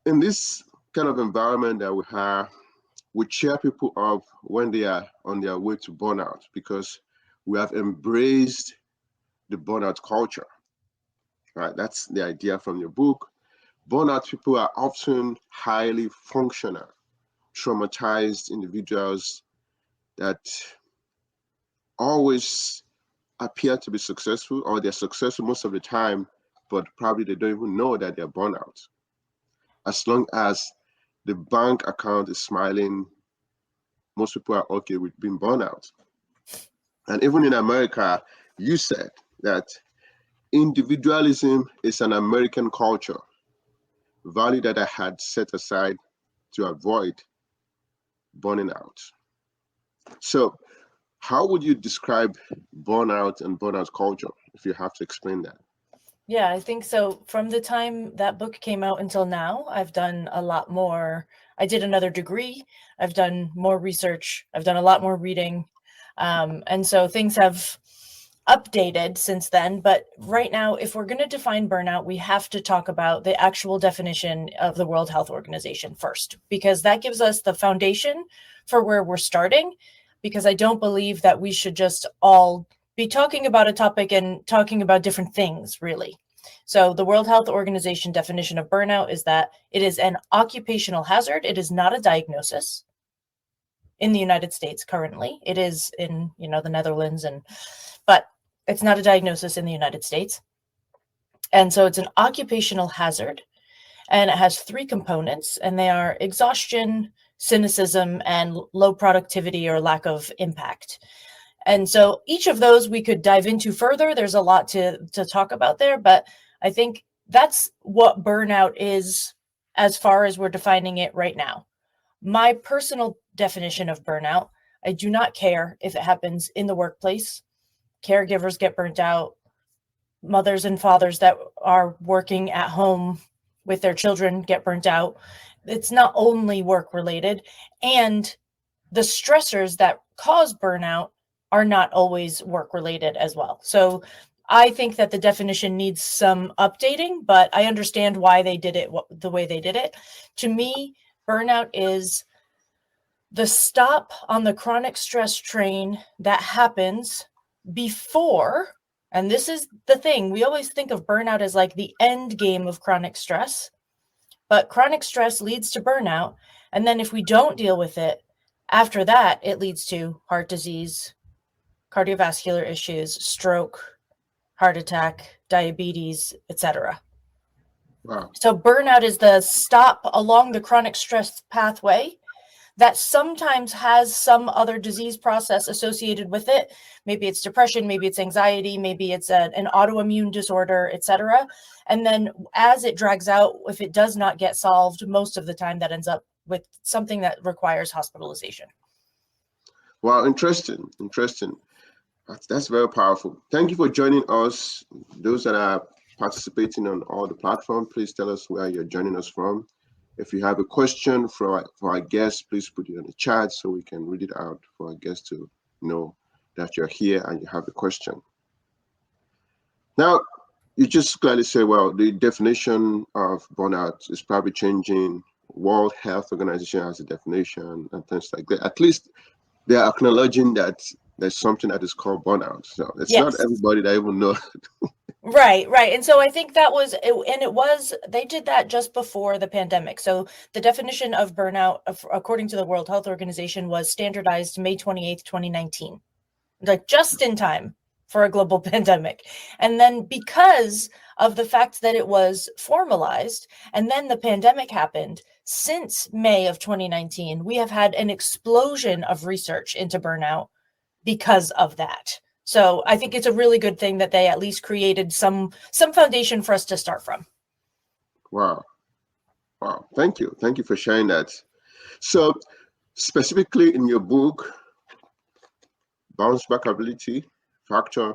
In this kind of environment that we have, we cheer people up when they are on their way to burnout because we have embraced the burnout culture, right? That's the idea from your book. Burnout people are often highly functional, traumatized individuals that always appear to be successful, or they're successful most of the time, but probably they don't even know that they're burnout. As long as the bank account is smiling, most people are okay with being burnout. And even in America, you said that individualism is an American culture, value that I had set aside to avoid burning out. So, how would you describe burnout and burnout culture if you have to explain that? Yeah, I think so. From the time that book came out until now, I've done a lot more. I did another degree. I've done more research. I've done a lot more reading. And so things have updated since then. But right now, if we're going to define burnout, we have to talk about the actual definition of the World Health Organization first, because that gives us the foundation for where we're starting. Because I don't believe that we should just all be talking about a topic and talking about different things, really. So, the World Health Organization definition of burnout is that it is an occupational hazard. It is not a diagnosis in the United States currently. It is in, the Netherlands, but it's not a diagnosis in the United States. And so it's an occupational hazard, and it has three components, and they are exhaustion, cynicism, and low productivity or lack of impact. And so each of those we could dive into further. There's a lot to talk about there, but I think that's what burnout is as far as we're defining it right now. My personal definition of burnout, I do not care if it happens in the workplace. Caregivers get burnt out. Mothers and fathers that are working at home with their children get burnt out. It's not only work related, and the stressors that cause burnout are not always work related as well. So I think that the definition needs some updating, but I understand why they did it the way they did it. To me, burnout is the stop on the chronic stress train that happens before, and this is the thing, we always think of burnout as like the end game of chronic stress, but chronic stress leads to burnout. And then if we don't deal with it, after that, it leads to heart disease, cardiovascular issues, stroke, heart attack, diabetes, etc. Wow. So burnout is the stop along the chronic stress pathway that sometimes has some other disease process associated with it. Maybe it's depression, maybe it's anxiety, maybe it's an autoimmune disorder, etc. And then as it drags out, if it does not get solved, most of the time that ends up with something that requires hospitalization. Wow, interesting, interesting. That's very powerful. Thank you for joining us. Those that are participating on all the platforms, please tell us where you're joining us from. If you have a question for our guests, please put it in the chat so we can read it out for our guests to know that you're here and you have a question. Now, you just clearly say, well, the definition of burnout is probably changing. World Health Organization has a definition and things like that. At least they are acknowledging that there's something that is called burnout. So it's not Yes. everybody that even knows. Right, right. And so I think that was, and it was, they did that just before the pandemic. So the definition of burnout, according to the World Health Organization, was standardized May 28th, 2019, like just in time for a global pandemic. And then because of the fact that it was formalized and then the pandemic happened, since May of 2019, we have had an explosion of research into burnout because of that. So I think it's a really good thing that they at least created some foundation for us to start from. Wow. Wow. Thank you for sharing that. So specifically in your book, Bouncebackability Factor,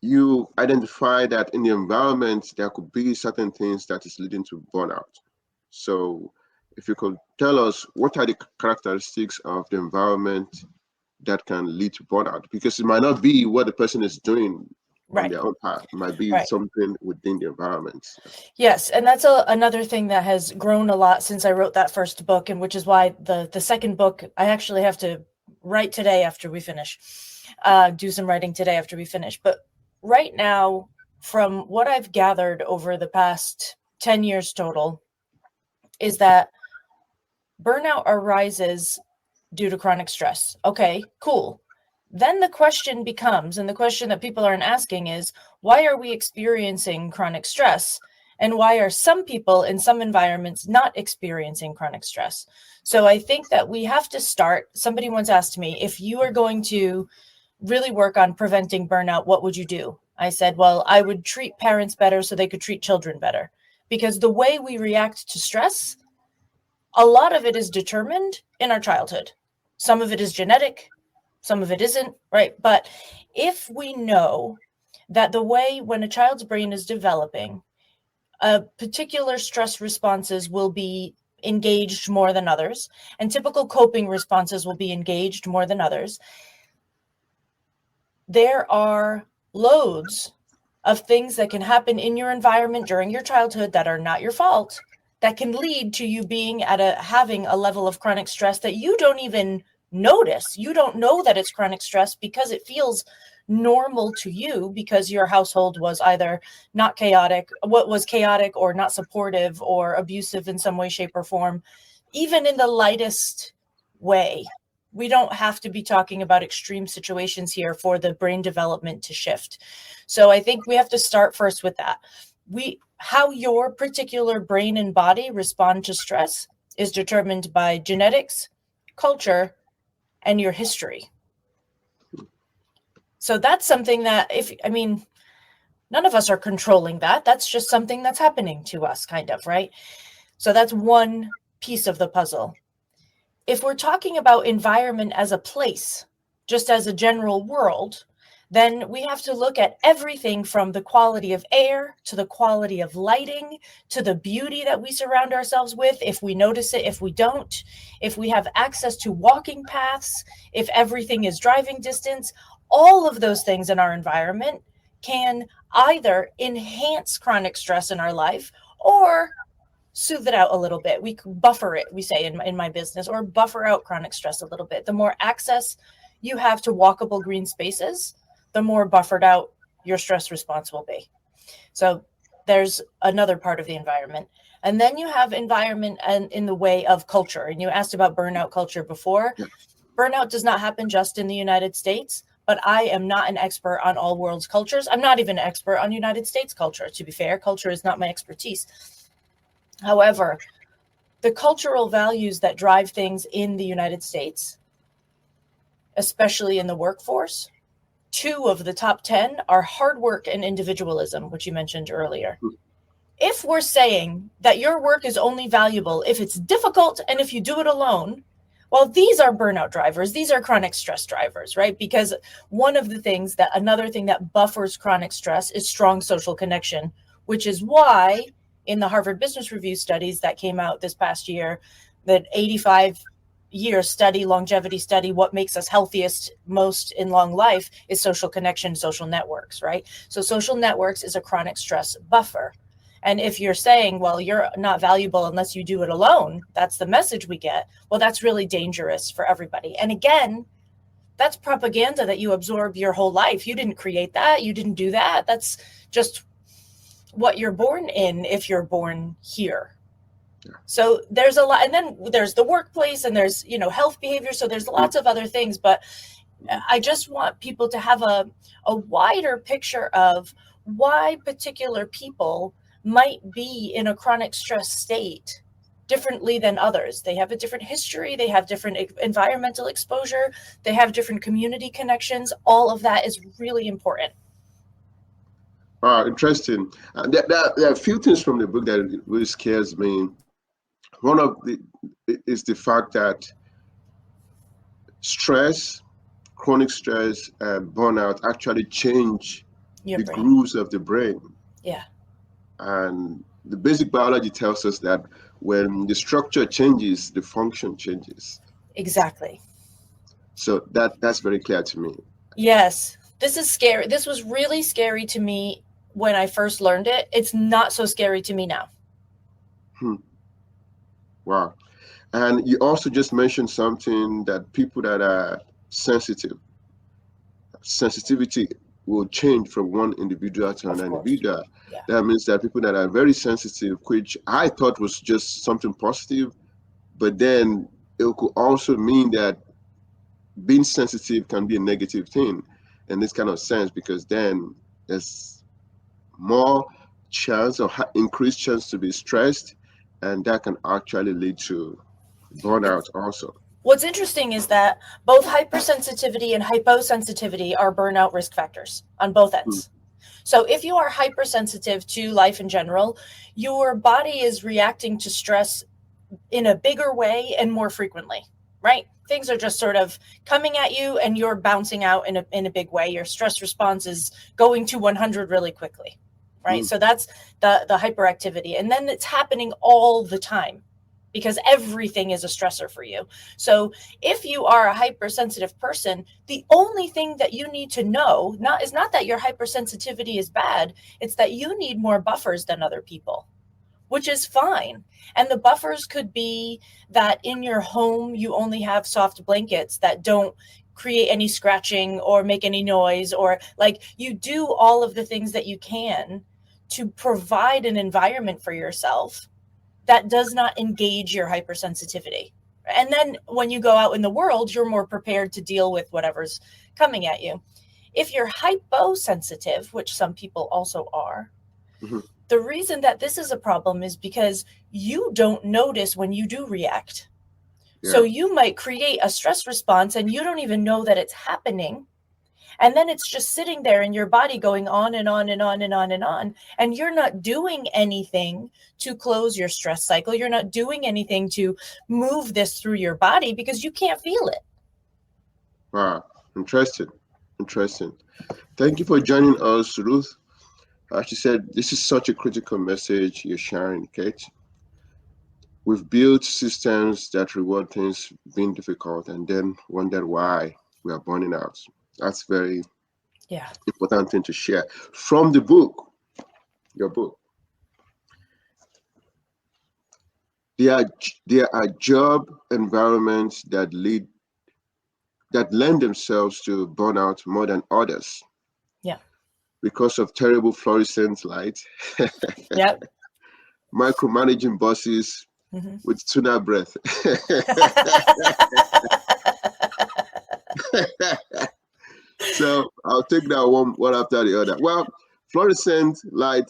you identify that in the environment there could be certain things that is leading to burnout. So if you could tell us what are the characteristics of the environment that can lead to burnout, because it might not be what the person is doing on Right. their own path. It might be Right. something within the environment. Yes, and that's another thing that has grown a lot since I wrote that first book, and which is why the second book I actually have to write today after we finish, do some writing today after we finish. But right now, from what I've gathered over the past 10 years total, is that burnout arises due to chronic stress. Okay, cool. Then the question becomes, and the question that people aren't asking is, why are we experiencing chronic stress? And why are some people in some environments not experiencing chronic stress? So I think that we have to start. Somebody once asked me, if you are going to really work on preventing burnout, what would you do? I said, well, I would treat parents better so they could treat children better. Because the way we react to stress, a lot of it is determined in our childhood. Some of it is genetic, some of it isn't, right? But if we know that the way when a child's brain is developing, particular stress responses will be engaged more than others, and typical coping responses will be engaged more than others, there are loads of things that can happen in your environment during your childhood that are not your fault, that can lead to you being having a level of chronic stress that you don't even notice. You don't know that it's chronic stress because it feels normal to you, because your household was either not chaotic, what was chaotic, or not supportive or abusive in some way, shape, or form, even in the lightest way. We don't have to be talking about extreme situations here for the brain development to shift. So I think we have to start first with that. How your particular brain and body respond to stress is determined by genetics, culture, and your history. So that's something that none of us are controlling that. That's just something that's happening to us, kind of, right? So that's one piece of the puzzle. If we're talking about environment as a place, just as a general world, then we have to look at everything from the quality of air to the quality of lighting to the beauty that we surround ourselves with, if we notice it, if we don't, if we have access to walking paths, if everything is driving distance. All of those things in our environment can either enhance chronic stress in our life or soothe it out a little bit. We buffer it, we say in my business, or buffer out chronic stress a little bit. The more access you have to walkable green spaces, the more buffered out your stress response will be. So there's another part of the environment. And then you have environment and in the way of culture. And you asked about burnout culture before. Yeah. Burnout does not happen just in the United States, but I am not an expert on all world's cultures. I'm not even an expert on United States culture. To be fair, culture is not my expertise. However, the cultural values that drive things in the United States, especially in the workforce, 2 of the top 10 are hard work and individualism, which you mentioned earlier. If we're saying that your work is only valuable if it's difficult and if you do it alone, well, these are burnout drivers. These are chronic stress drivers, right? Because another thing that buffers chronic stress is strong social connection, which is why in the Harvard Business Review studies that came out this past year, that 85-year study, longevity study, what makes us healthiest most in long life is social connection, social networks, right? So social networks is a chronic stress buffer. And if you're saying, well, you're not valuable unless you do it alone, that's the message we get. Well, that's really dangerous for everybody. And again, that's propaganda that you absorb your whole life. You didn't create that. You didn't do that. That's just what you're born in if you're born here. Yeah. So there's a lot. And then there's the workplace and there's, health behavior. So there's lots of other things. But I just want people to have a wider picture of why particular people might be in a chronic stress state differently than others. They have a different history. They have different environmental exposure. They have different community connections. All of that is really important. Interesting. There are a few things from the book that really scares me. One of is the fact that chronic stress, and burnout actually change the grooves of the brain. Yeah. And the basic biology tells us that when the structure changes, the function changes. Exactly. So that's very clear to me. Yes. This is scary. This was really scary to me when I first learned it. It's not so scary to me now. Wow. And you also just mentioned something that people that are sensitivity will change from one individual to another individual. Yeah. That means that people that are very sensitive, which I thought was just something positive, but then it could also mean that being sensitive can be a negative thing in this kind of sense, because then there's more chance or increased chance to be stressed, and that can actually lead to burnout also. What's interesting is that both hypersensitivity and hyposensitivity are burnout risk factors on both ends. So if you are hypersensitive to life in general, your body is reacting to stress in a bigger way and more frequently, right? Things are just sort of coming at you and you're bouncing out in a big way. Your stress response is going to 100 really quickly, right? So that's the hyperactivity. And then it's happening all the time because everything is a stressor for you. So if you are a hypersensitive person, the only thing that you need to know is not that your hypersensitivity is bad, it's that you need more buffers than other people, which is fine. And the buffers could be that in your home, you only have soft blankets that don't create any scratching or make any noise, or like you do all of the things that you can to provide an environment for yourself that does not engage your hypersensitivity. And then when you go out in the world, you're more prepared to deal with whatever's coming at you. If you're hyposensitive, which some people also are, the reason that this is a problem is because you don't notice when you do react. Yeah. So you might create a stress response and you don't even know that it's happening. And then it's just sitting there in your body going on and on and on and on and on. And you're not doing anything to close your stress cycle. You're not doing anything to move this through your body because you can't feel it. Wow. Interesting. Thank you for joining us, Ruth. As she said, this is such a critical message you're sharing, Cait. We've built systems that reward things being difficult and then wonder why we are burning out. That's very important thing to share. From the book, your book, there are job environments that lend themselves to burnout more than others. Yeah. Because of terrible fluorescent light. Yep. Micromanaging bosses with tuna breath. So I'll take that one after the other. Well, fluorescent light,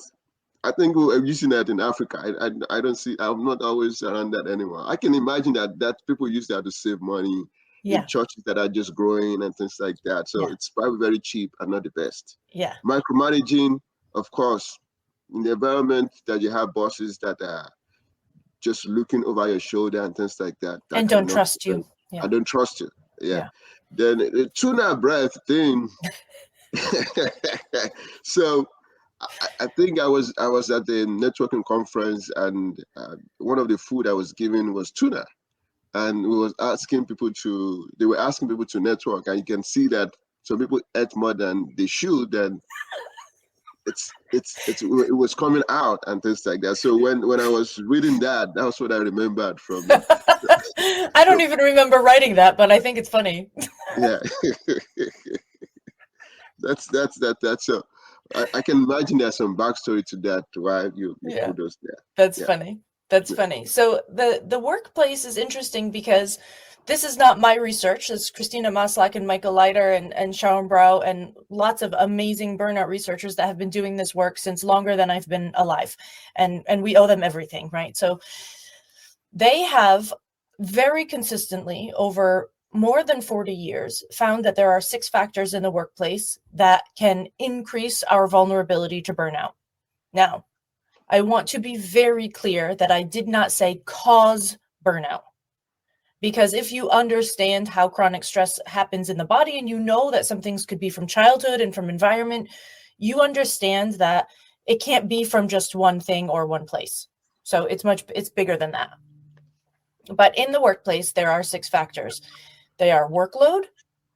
I think we're using that in Africa. I don't see, I'm not always around that anymore. I can imagine that people use that to save money in churches that are just growing and things like that. So it's probably very cheap and not the best. Yeah. Micromanaging, of course, in the environment that you have bosses that are just looking over your shoulder and things like that. And don't trust you. I don't trust you. Yeah. Then the tuna breath thing. So I think I was at the networking conference, and one of the food I was given was tuna, and they were asking people to network, and you can see that some people ate more than they should, and it was coming out and things like that. So when I was reading that was what I remembered from it. I don't even remember writing that, but I think it's funny. Yeah. that's so I can imagine there's some backstory to that, why you put those there. That's funny. That's funny. So the workplace is interesting because this is not my research. It's Christina Maslach and Michael Leiter and Sharon Brow and lots of amazing burnout researchers that have been doing this work since longer than I've been alive. And we owe them everything, right? So they have very consistently over more than 40 years found that there are 6 factors in the workplace that can increase our vulnerability to burnout. Now, I want to be very clear that I did not say cause burnout. Because if you understand how chronic stress happens in the body and you know that some things could be from childhood and from environment, you understand that it can't be from just one thing or one place. So it's bigger than that. But in the workplace, there are 6 factors. They are workload,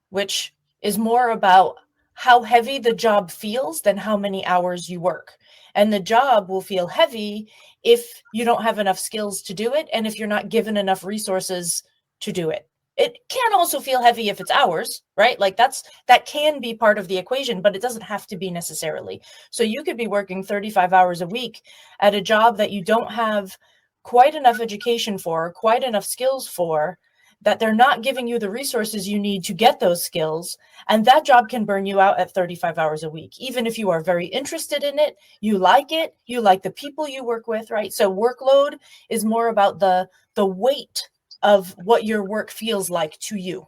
which is more about how heavy the job feels than how many hours you work. And the job will feel heavy if you don't have enough skills to do it, and if you're not given enough resources to do it. It can also feel heavy if it's hours, right? Like that can be part of the equation, but it doesn't have to be necessarily. So you could be working 35 hours a week at a job that you don't have quite enough education for, quite enough skills for, that they're not giving you the resources you need to get those skills. And that job can burn you out at 35 hours a week, even if you are very interested in it, you like the people you work with, right? So workload is more about the weight of what your work feels like to you.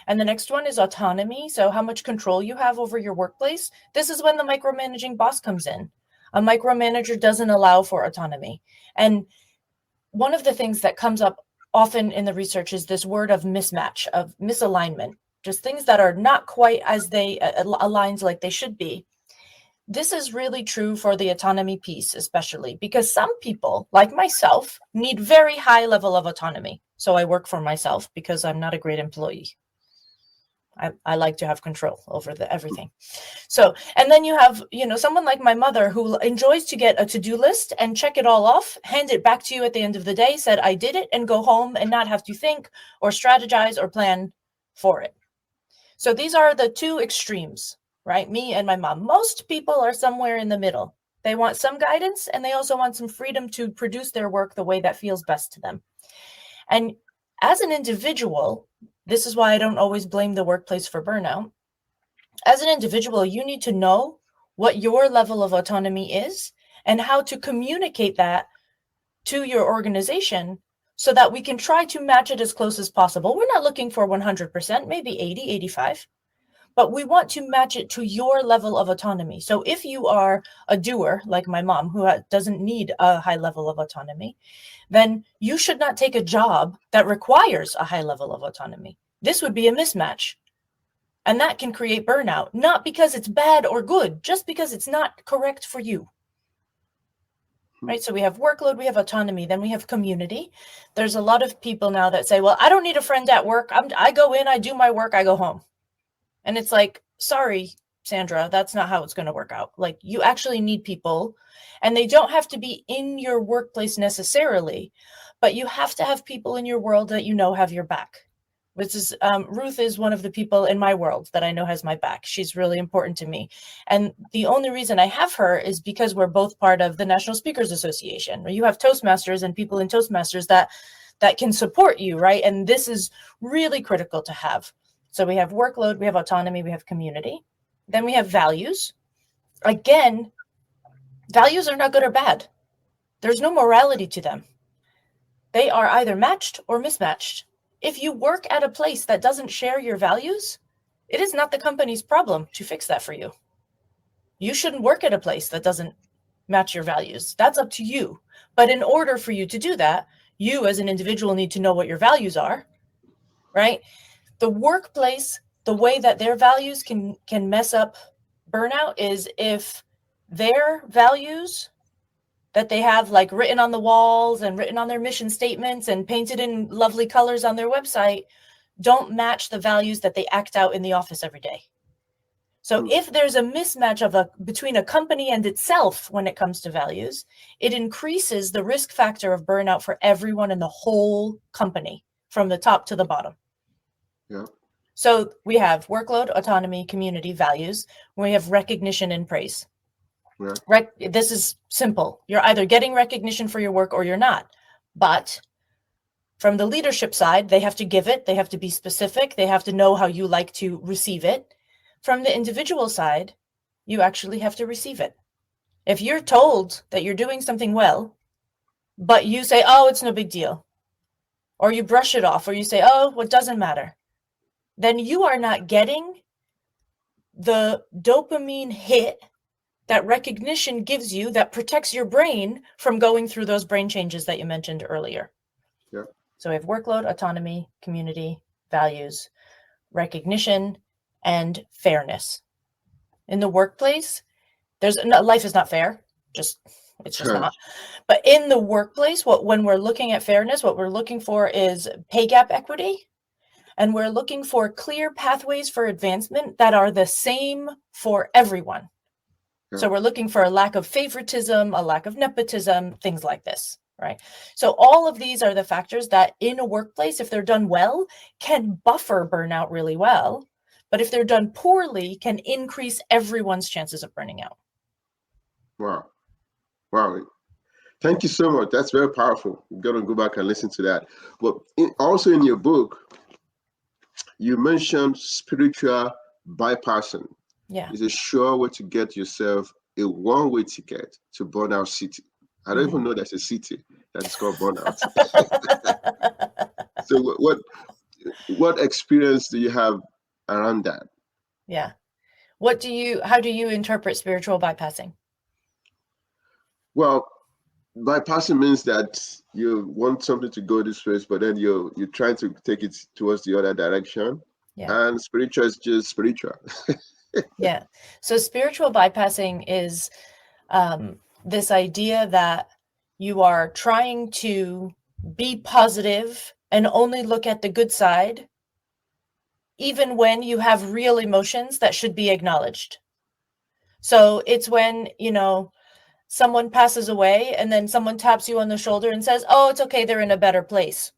And the next one is autonomy. So how much control you have over your workplace. This is when the micromanaging boss comes in. A micromanager doesn't allow for autonomy. And one of the things that comes up often in the research is this word of mismatch, of misalignment, just things that are not quite as they aligned like they should be. This is really true for the autonomy piece, especially because some people, like myself, need very high level of autonomy. So I work for myself because I'm not a great employee. I like to have control over everything. So, and then you have, someone like my mother who enjoys to get a to-do list and check it all off, hand it back to you at the end of the day, said, I did it, and go home and not have to think or strategize or plan for it. So these are the two extremes, right? Me and my mom. Most people are somewhere in the middle. They want some guidance and they also want some freedom to produce their work the way that feels best to them. And as an individual, this is why I don't always blame the workplace for burnout. As an individual, you need to know what your level of autonomy is and how to communicate that to your organization so that we can try to match it as close as possible. We're not looking for 100%, maybe 80, 85, but we want to match it to your level of autonomy. So if you are a doer, like my mom, who doesn't need a high level of autonomy, then you should not take a job that requires a high level of autonomy. This would be a mismatch. And that can create burnout, not because it's bad or good, just because it's not correct for you. Right? So we have workload, we have autonomy, then we have community. There's a lot of people now that say, well, I don't need a friend at work. I go in, I do my work, I go home. And it's like, sorry, Sandra, that's not how it's going to work out. Like, you actually need people, and they don't have to be in your workplace necessarily, but you have to have people in your world that have your back. Which is Ruth is one of the people in my world that I know has my back. She's really important to me. And the only reason I have her is because we're both part of the National Speakers Association, where you have Toastmasters and people in Toastmasters that can support you, right? And this is really critical to have. So we have workload, we have autonomy, we have community. Then we have values. Again, values are not good or bad. There's no morality to them. They are either matched or mismatched. If you work at a place that doesn't share your values, it is not the company's problem to fix that for you. You shouldn't work at a place that doesn't match your values. That's up to you. But in order for you to do that, you as an individual need to know what your values are, right? The workplace, the way that their values can mess up burnout is if their values that they have like written on the walls and written on their mission statements and painted in lovely colors on their website don't match the values that they act out in the office every day. So if there's a mismatch between a company and itself when it comes to values, it increases the risk factor of burnout for everyone in the whole company, from the top to the bottom. Yeah. So we have workload, autonomy, community, values. We have recognition and praise. Right. This is simple. You're either getting recognition for your work or you're not. But from the leadership side, they have to give it. They have to be specific. They have to know how you like to receive it. From the individual side, you actually have to receive it. If you're told that you're doing something well, but you say, oh, it's no big deal, or you brush it off, or you say, oh, it doesn't matter, then you are not getting the dopamine hit that recognition gives you that protects your brain from going through those brain changes that you mentioned earlier. Yeah. So we have workload, autonomy, community, values, recognition, and fairness. In the workplace, life is not fair. It's just not. But in the workplace, when we're looking at fairness, what we're looking for is pay gap equity And we're looking for clear pathways for advancement that are the same for everyone. Yeah. So we're looking for a lack of favoritism, a lack of nepotism, things like this, right? So all of these are the factors that in a workplace, if they're done well, can buffer burnout really well. But if they're done poorly, can increase everyone's chances of burning out. Wow. Wow. Thank you so much. That's very powerful. You've got to go back and listen to that. But also in your book, you mentioned spiritual bypassing. Yeah. It's a sure way to get yourself a one-way ticket to Burnout City. I don't even know there's a city that is called Burnout. So what experience do you have around that? Yeah. How do you interpret spiritual bypassing? Well, bypassing means that you want something to go this way, but then you're trying to take it towards the other direction. Yeah. And spiritual is just spiritual. Yeah. So spiritual bypassing is this idea that you are trying to be positive and only look at the good side, even when you have real emotions that should be acknowledged. So it's when, someone passes away and then someone taps you on the shoulder and says, oh, it's okay, they're in a better place.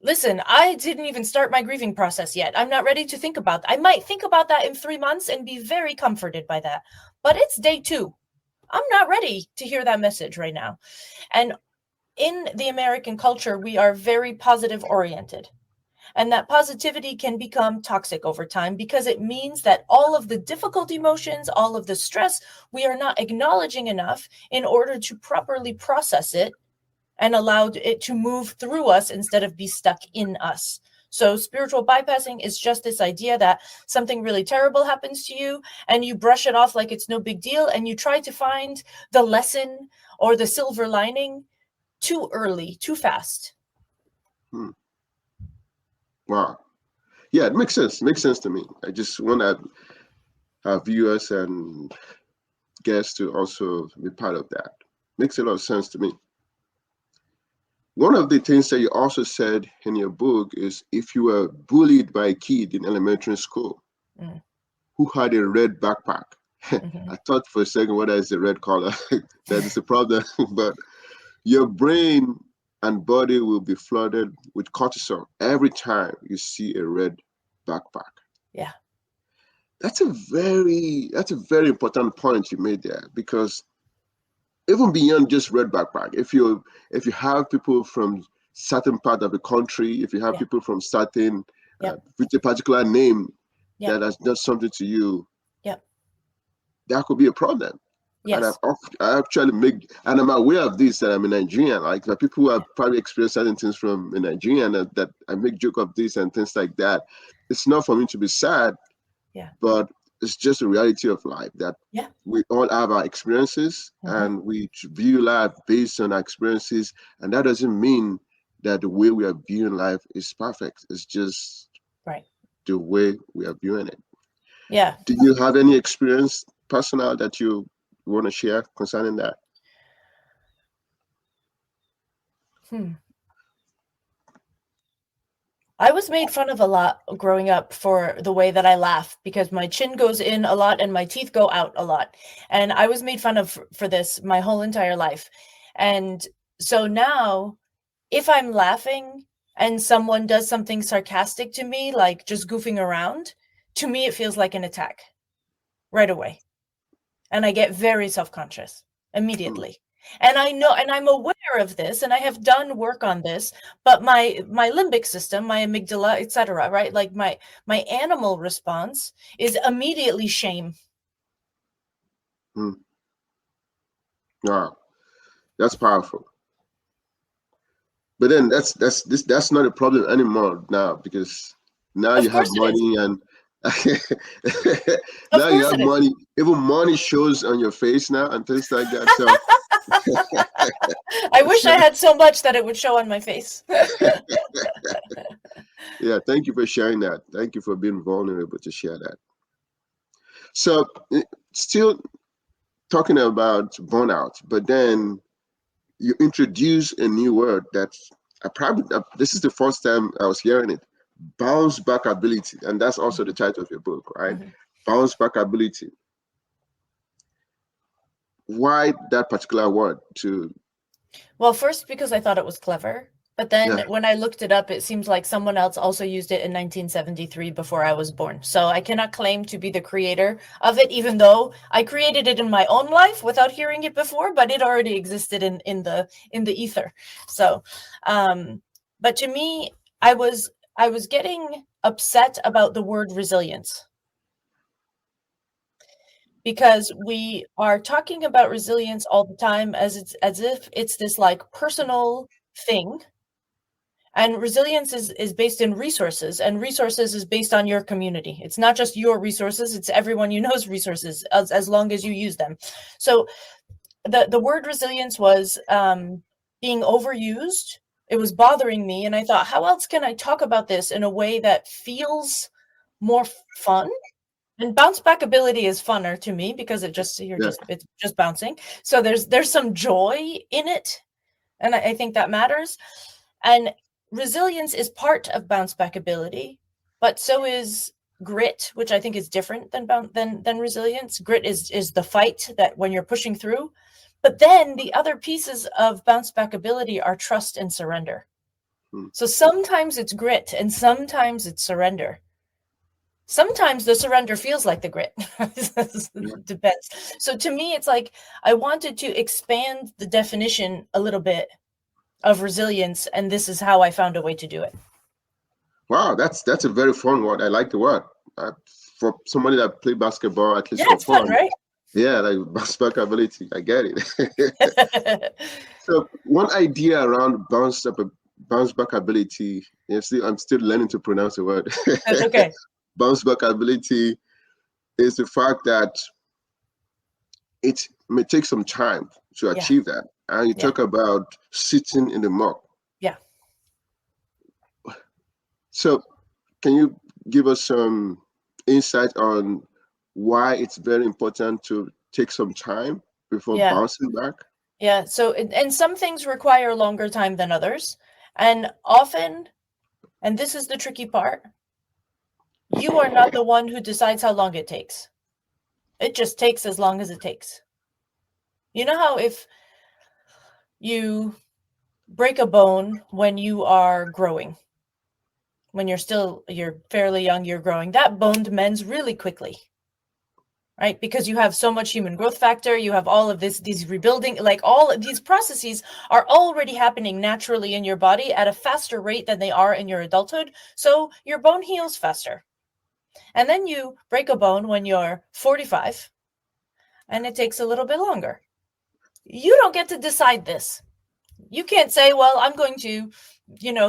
Listen, I didn't even start my grieving process yet. I'm not ready to think about that. I might think about that in 3 months and be very comforted by that. But it's day 2. I'm not ready to hear that message right now. And in the American culture, we are very positive oriented. And that positivity can become toxic over time because it means that all of the difficult emotions, all of the stress, we are not acknowledging enough in order to properly process it and allow it to move through us instead of be stuck in us. So spiritual bypassing is just this idea that something really terrible happens to you and you brush it off like it's no big deal and you try to find the lesson or the silver lining too early, too fast. Wow. Yeah, it makes sense. It makes sense to me. I just want our viewers and guests to also be part of that. Makes a lot of sense to me. One of the things that you also said in your book is if you were bullied by a kid in elementary school who had a red backpack, I thought for a second whether it's a red color that is a problem, but your brain and body will be flooded with cortisol every time you see a red backpack. Yeah. That's a very important point you made there, because even beyond just red backpack, if you have people from certain part of the country, if you have people from certain with a particular name that has done something to you, that could be a problem. Yes. And I actually and I'm aware of this, that I'm a Nigerian. Like people who have probably experienced certain things from a Nigerian, that I make joke of this and things like that. It's not for me to be sad, but it's just a reality of life that we all have our experiences and we view life based on our experiences. And that doesn't mean that the way we are viewing life is perfect. It's just the way we are viewing it. Yeah. Do you have any experience personal that you want to share concerning that? I was made fun of a lot growing up for the way that I laugh, because my chin goes in a lot and my teeth go out a lot. And I was made fun of for this my whole entire life. And so now, if I'm laughing and someone does something sarcastic to me, like just goofing around, to me it feels like an attack right away. And I get very self-conscious immediately. And I know, and I'm aware of this, and I have done work on this, but my limbic system, my amygdala, etc., right? Like my animal response is immediately shame. Wow, that's powerful. But then that's not a problem anymore now, because now you have money and now you have money. Even money shows on your face now and things like that. So I wish I had so much that it would show on my face. Yeah, thank you for sharing that. Thank you for being vulnerable to share that. So still talking about burnout, but then you introduce a new word that this is the first time I was hearing it: Bounce back ability, and that's also the title of your book, right? Mhm. Bounce back ability. Why that particular word? Well, first because I thought it was clever, but then Yeah, when I looked it up, it seems like someone else also used it in 1973 before I was born. So I cannot claim to be the creator of it, even though I created it in my own life without hearing it before, but it already existed in the ether. So, but to me, I was getting upset about the word resilience, because we are talking about resilience all the time as if it's this like personal thing, and resilience is based in resources, and resources is based on your community. It's not just your resources, it's everyone you know's resources, as long as you use them. So the word resilience was being overused. It was bothering me, and I thought, how else can I talk about this in a way that feels more fun? And bounce back ability is funner to me because yeah. it's just bouncing. So there's some joy in it, and I think that matters. And resilience is part of bounce back ability, but so is grit, which I think is different than resilience. Grit is the fight that when you're pushing through. But then the other pieces of bounce back ability are trust and surrender. Hmm. So sometimes it's grit and sometimes it's surrender. Sometimes the surrender feels like the grit. Yeah. Depends. So to me, it's like I wanted to expand the definition a little bit of resilience, and this is how I found a way to do it. Wow, that's a very fun word. I like the word. Uh, for somebody that play basketball, at least Yeah, for it's fun, fun. right? Yeah, like bounce back ability. I get it. So one idea around bounce back ability. I'm still learning to pronounce the word. That's okay. Bounce back ability is the fact that it may take some time to Yeah, achieve that. And you yeah, talk about sitting in the muck. yeah. So can you give us some insight on why it's very important to take some time before Yeah, bouncing back? yeah. So, and some things require longer time than others. And often, and this is the tricky part, you are not the one who decides how long it takes. It just takes as long as it takes. You know how if you break a bone when you are growing, when you're fairly young, you're growing, that bone mends really quickly, right? Because you have so much human growth factor, you have all of these rebuilding, like all of these processes are already happening naturally in your body at a faster rate than they are in your adulthood. So your bone heals faster. And then you break a bone when you're 45 and it takes a little bit longer. You don't get to decide this. You can't say, well, I'm going to,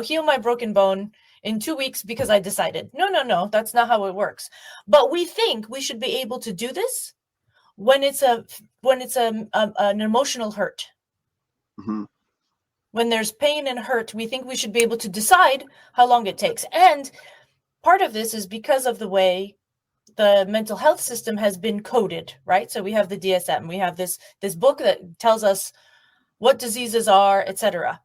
heal my broken bone in 2 weeks because I decided. No, no, no, that's not how it works. But we think we should be able to do this when it's an emotional hurt. Hmm. When there's pain and hurt, we think we should be able to decide how long it takes. And part of this is because of the way the mental health system has been coded, right? So we have the DSM, we have this book that tells us what diseases are, etc.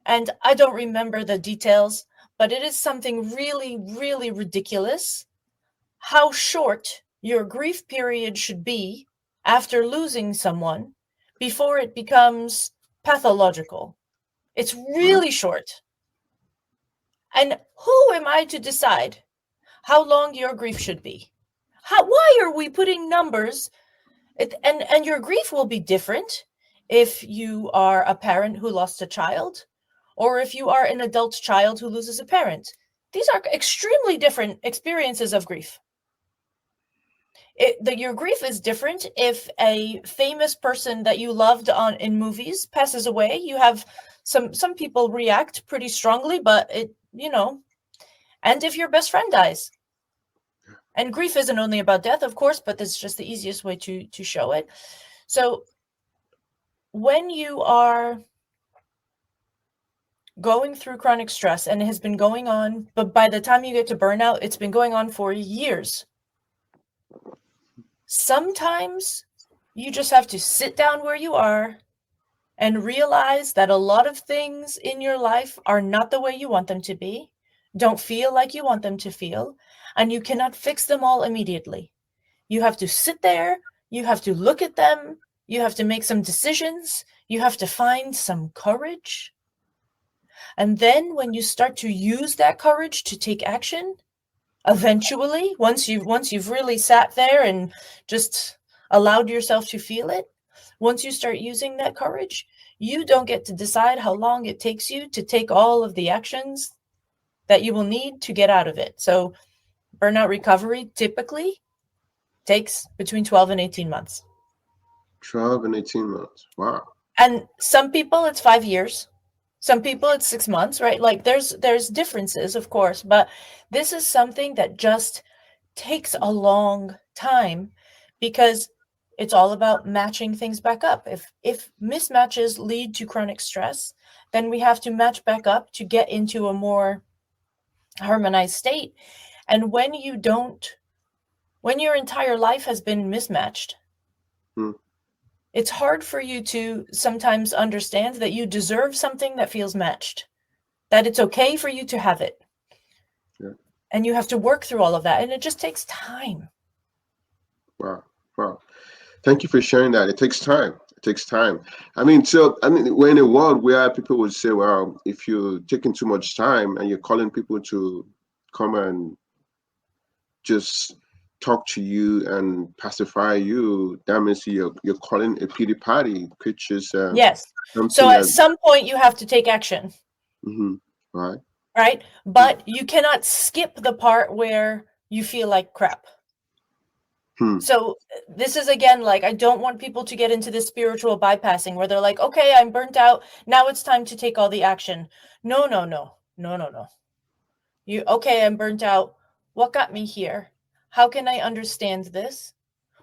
And I don't remember the details, but it is something really, really ridiculous how short your grief period should be after losing someone before it becomes pathological. It's Right. really short. And who am I to decide how long your grief should be? Why are we putting numbers? And your grief will be different if you are a parent who lost a child or if you are an adult child who loses a parent. These are extremely different experiences of grief. Your grief is different if a famous person that you loved in movies passes away. You have some people react pretty strongly, but and if your best friend dies. And grief isn't only about death, of course, but that's just the easiest way to show it. So when you are going through chronic stress and it has been going on, but by the time you get to burnout, it's been going on for years. Sometimes you just have to sit down where you are and realize that a lot of things in your life are not the way you want them to be. don't feel like you want them to feel, and you cannot fix them all immediately. You have to sit there, you have to look at them, you have to make some decisions, you have to find some courage. And then when you start to use that courage to take action, eventually, once you've really sat there and just allowed yourself to feel it, once you start using that courage, you don't get to decide how long it takes you to take all of the actions that you will need to get out of it. So burnout recovery typically takes between 12 and 18 months. 12 and 18 months. Wow. And some people it's 5 years. Some people it's 6 months, right? Like there's differences, of course, but this is something that just takes a long time because it's all about matching things back up. If mismatches lead to chronic stress, then we have to match back up to get into a more harmonized state. And when your entire life has been mismatched, it's hard for you to sometimes understand that you deserve something that feels matched, that it's okay for you to have it. Yeah. And you have to work through all of that. And it just takes time. Wow. Wow. Thank you for sharing that. It takes time. It takes time. We're in a world where people would say, well, if you're taking too much time and you're calling people to come and just talk to you and pacify you, that means you're calling a pity party, which is Yes. So at some point you have to take action. Right. Right. But you cannot skip the part where you feel like crap. So this is, again, like, I don't want people to get into this spiritual bypassing where they're like, okay, I'm burnt out. Now it's time to take all the action. No. Okay, I'm burnt out. What got me here? How can I understand this?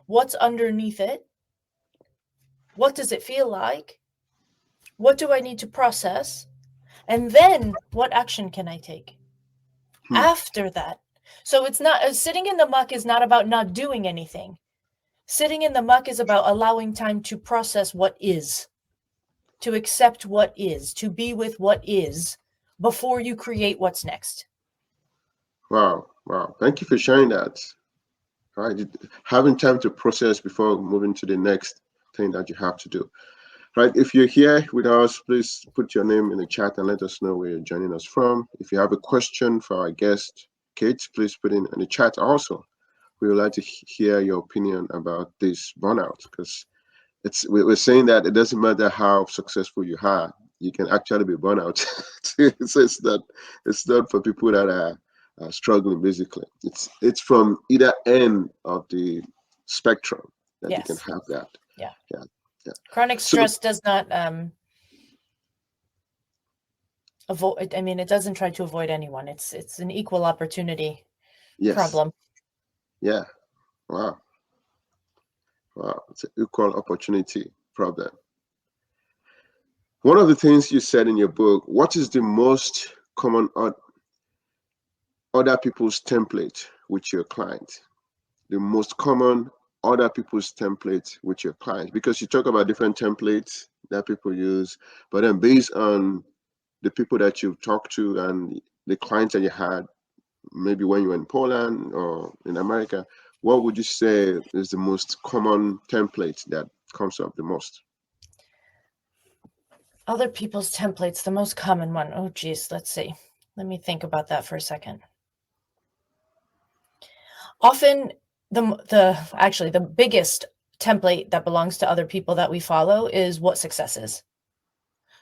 What's underneath it? What does it feel like? What do I need to process? And then what action can I take after that? So it's not, sitting in the muck is not about not doing anything. Sitting in the muck is about allowing time to process what is, to accept what is, to be with what is before you create what's next. Wow. Thank you for sharing that. All right. Having time to process before moving to the next thing that you have to do. Right. If you're here with us, please put your name in the chat and let us know where you're joining us from. If you have a question for our guest, Cait, please put in the chat also. We would like to hear your opinion about this burnout, because we're saying that it doesn't matter how successful you are, you can actually be burnout. So it's not for people that are struggling. Basically, it's from either end of the spectrum that you can have that. Yeah. Yeah. Chronic stress does not avoid. I mean, it doesn't try to avoid anyone. It's an equal opportunity problem. Yeah. Wow. It's an equal opportunity problem. One of the things you said in your book, what is the most common other people's template with your client? The most common other people's template with your client, because you talk about different templates that people use, but then based on the people that you've talked to and the clients that you had, maybe when you were in Poland or in America, what would you say is the most common template that comes up the most? Other people's templates, the most common one. Oh, geez, let's see. Let me think about that for a second. Often the biggest template that belongs to other people that we follow is what success is.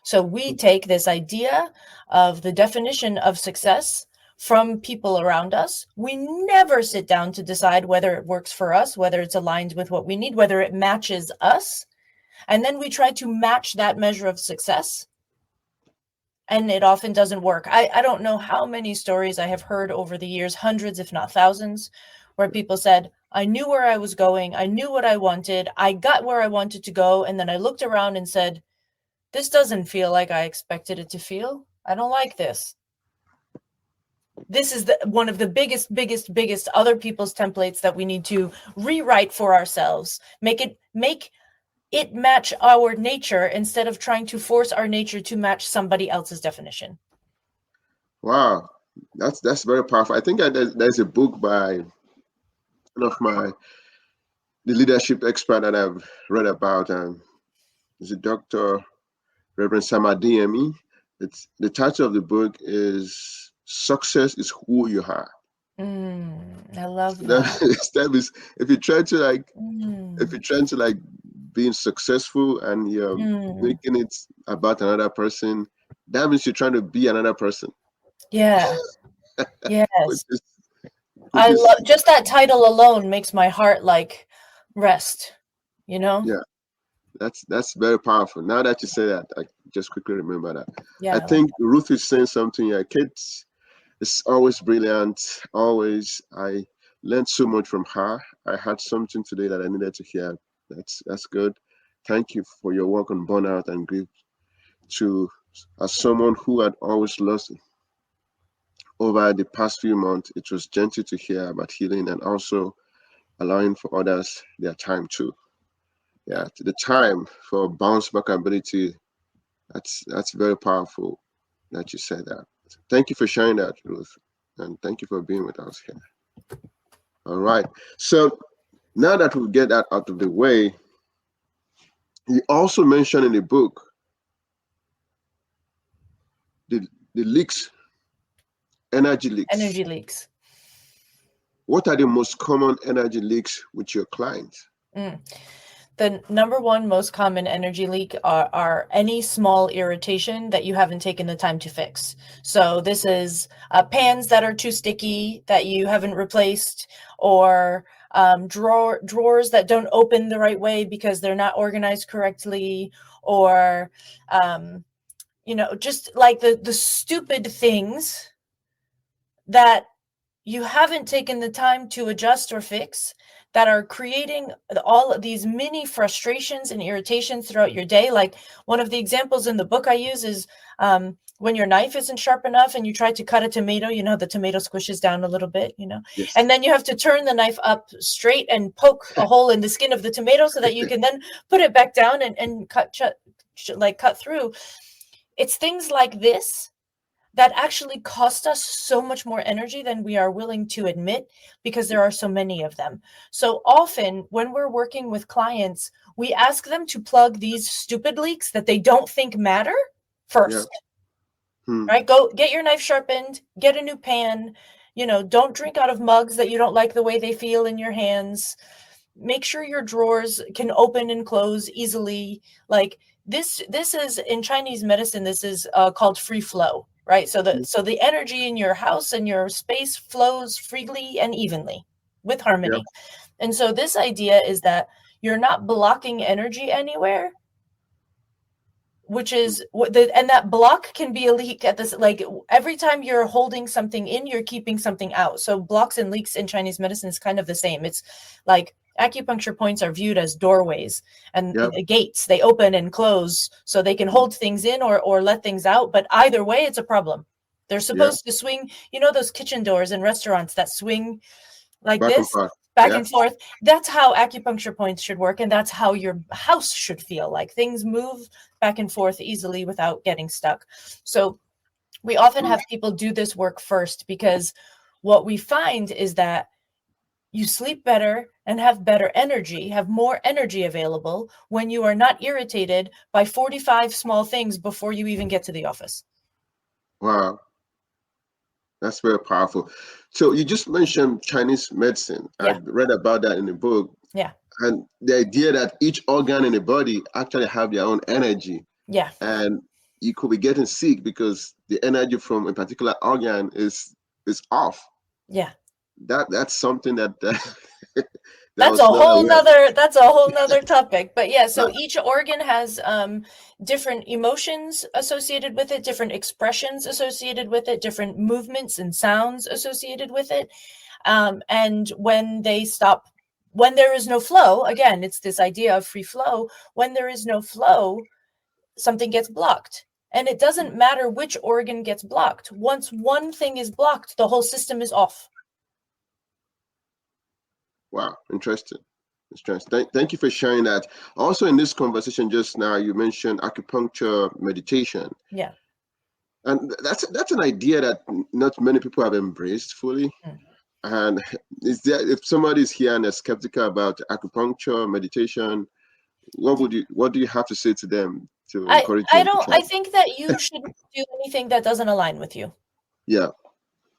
So we take this idea of the definition of success from people around us. We never sit down to decide whether it works for us, whether it's aligned with what we need, whether it matches us. And then we try to match that measure of success. And it often doesn't work. I don't know how many stories I have heard over the years, hundreds, if not thousands, where people said, I knew where I was going. I knew what I wanted. I got where I wanted to go. And then I looked around and said, this doesn't feel like I expected it to feel. I don't like this. This is one of the biggest other people's templates that we need to rewrite for ourselves. Make it match our nature instead of trying to force our nature to match somebody else's definition. Wow. That's very powerful. I think there's a book by one of the leadership expert that I've read about, and is a Dr. Reverend Samadhi. It's the title of the book is "Success is Who You Are." I love That, that. that is, if you try to if Mm, you're trying to being successful and you're mm, making it about another person, that means you're trying to be another person, yeah. which Yes. is which I is love just that title alone makes my heart like rest, you know? yeah, that's very powerful. Now that you say that, I just quickly remember that. I Yeah, I like think Ruth is saying something. Yeah, Cait is always brilliant. Always, I learned so much from her. I had something today that I needed to hear. That's good. Thank you for your work on burnout and grief. To as someone who had always lost over the past few months, it was gentle to hear about healing and also allowing for others their time too. Yeah, the time for bounce back ability. That's very powerful that you said that. Thank you for sharing that, Ruth, and thank you for being with us here. All right. So now that we get that out of the way, you also mentioned in the book the the leaks, energy leaks. energy leaks. What are the most common energy leaks with your clients? Mm. The number one most common energy leak are any small irritation that you haven't taken the time to fix. So this is pans that are too sticky that you haven't replaced, or drawers that don't open the right way because they're not organized correctly, or just like the stupid things that you haven't taken the time to adjust or fix, that are creating all of these mini frustrations and irritations throughout your day. Like one of the examples in the book I use is when your knife isn't sharp enough and you try to cut a tomato, the tomato squishes down a little bit, Yes. and then you have to turn the knife up straight and poke a hole in the skin of the tomato so that you can then put it back down and cut through. It's things like this that actually cost us so much more energy than we are willing to admit, because there are so many of them. So often when we're working with clients, we ask them to plug these stupid leaks that they don't think matter Yeah. first, Hmm. right? Go get your knife sharpened, get a new pan, don't drink out of mugs that you don't like the way they feel in your hands. Make sure your drawers can open and close easily. Like this is in Chinese medicine, this is called free flow, right? So the energy in your house and your space flows freely and evenly with Yeah. harmony. And so this idea is that you're not blocking energy anywhere, which is and that block can be a leak at this, like every time you're holding something in, you're keeping something out. So blocks and leaks in Chinese medicine is kind of the same. It's like acupuncture points are viewed as doorways, and Yeah. gates, they open and close so they can hold things in or let things out, but either way it's a problem. They're Yeah. supposed to swing, those kitchen doors in restaurants that swing like Back and this, forth. back Yeah. and forth. That's how acupuncture points should work, and that's how your house should feel. Like things move back and forth easily without getting stuck. So we often Hmm. have people do this work first, because what we find is that you sleep better and have better energy, have more energy available when you are not irritated by 45 small things before you even get to the office. Wow. That's very powerful. So you just mentioned Chinese medicine. I Yeah. read about that in the book, Yeah. and the idea that each organ in the body actually have their own energy, Yeah. and you could be getting sick because the energy from a particular organ is off. Yeah. That's something that that That's a was not whole aware. nother topic. But yeah, so Right. each organ has different emotions associated with it, different expressions associated with it, different movements and sounds associated with it. And when there is no flow, again, it's this idea of free flow. When there is no flow, something gets blocked. And it doesn't matter which organ gets blocked. Once one thing is blocked, the whole system is off. Wow, interesting. Thank you for sharing that. Also, in this conversation just now, you mentioned acupuncture meditation. Yeah. And that's an idea that not many people have embraced fully. Mm. And is there, if somebody is here and is skeptical about acupuncture, meditation, what do you have to say to them to encourage them to try? I think that you shouldn't do anything that doesn't align with you. Yeah.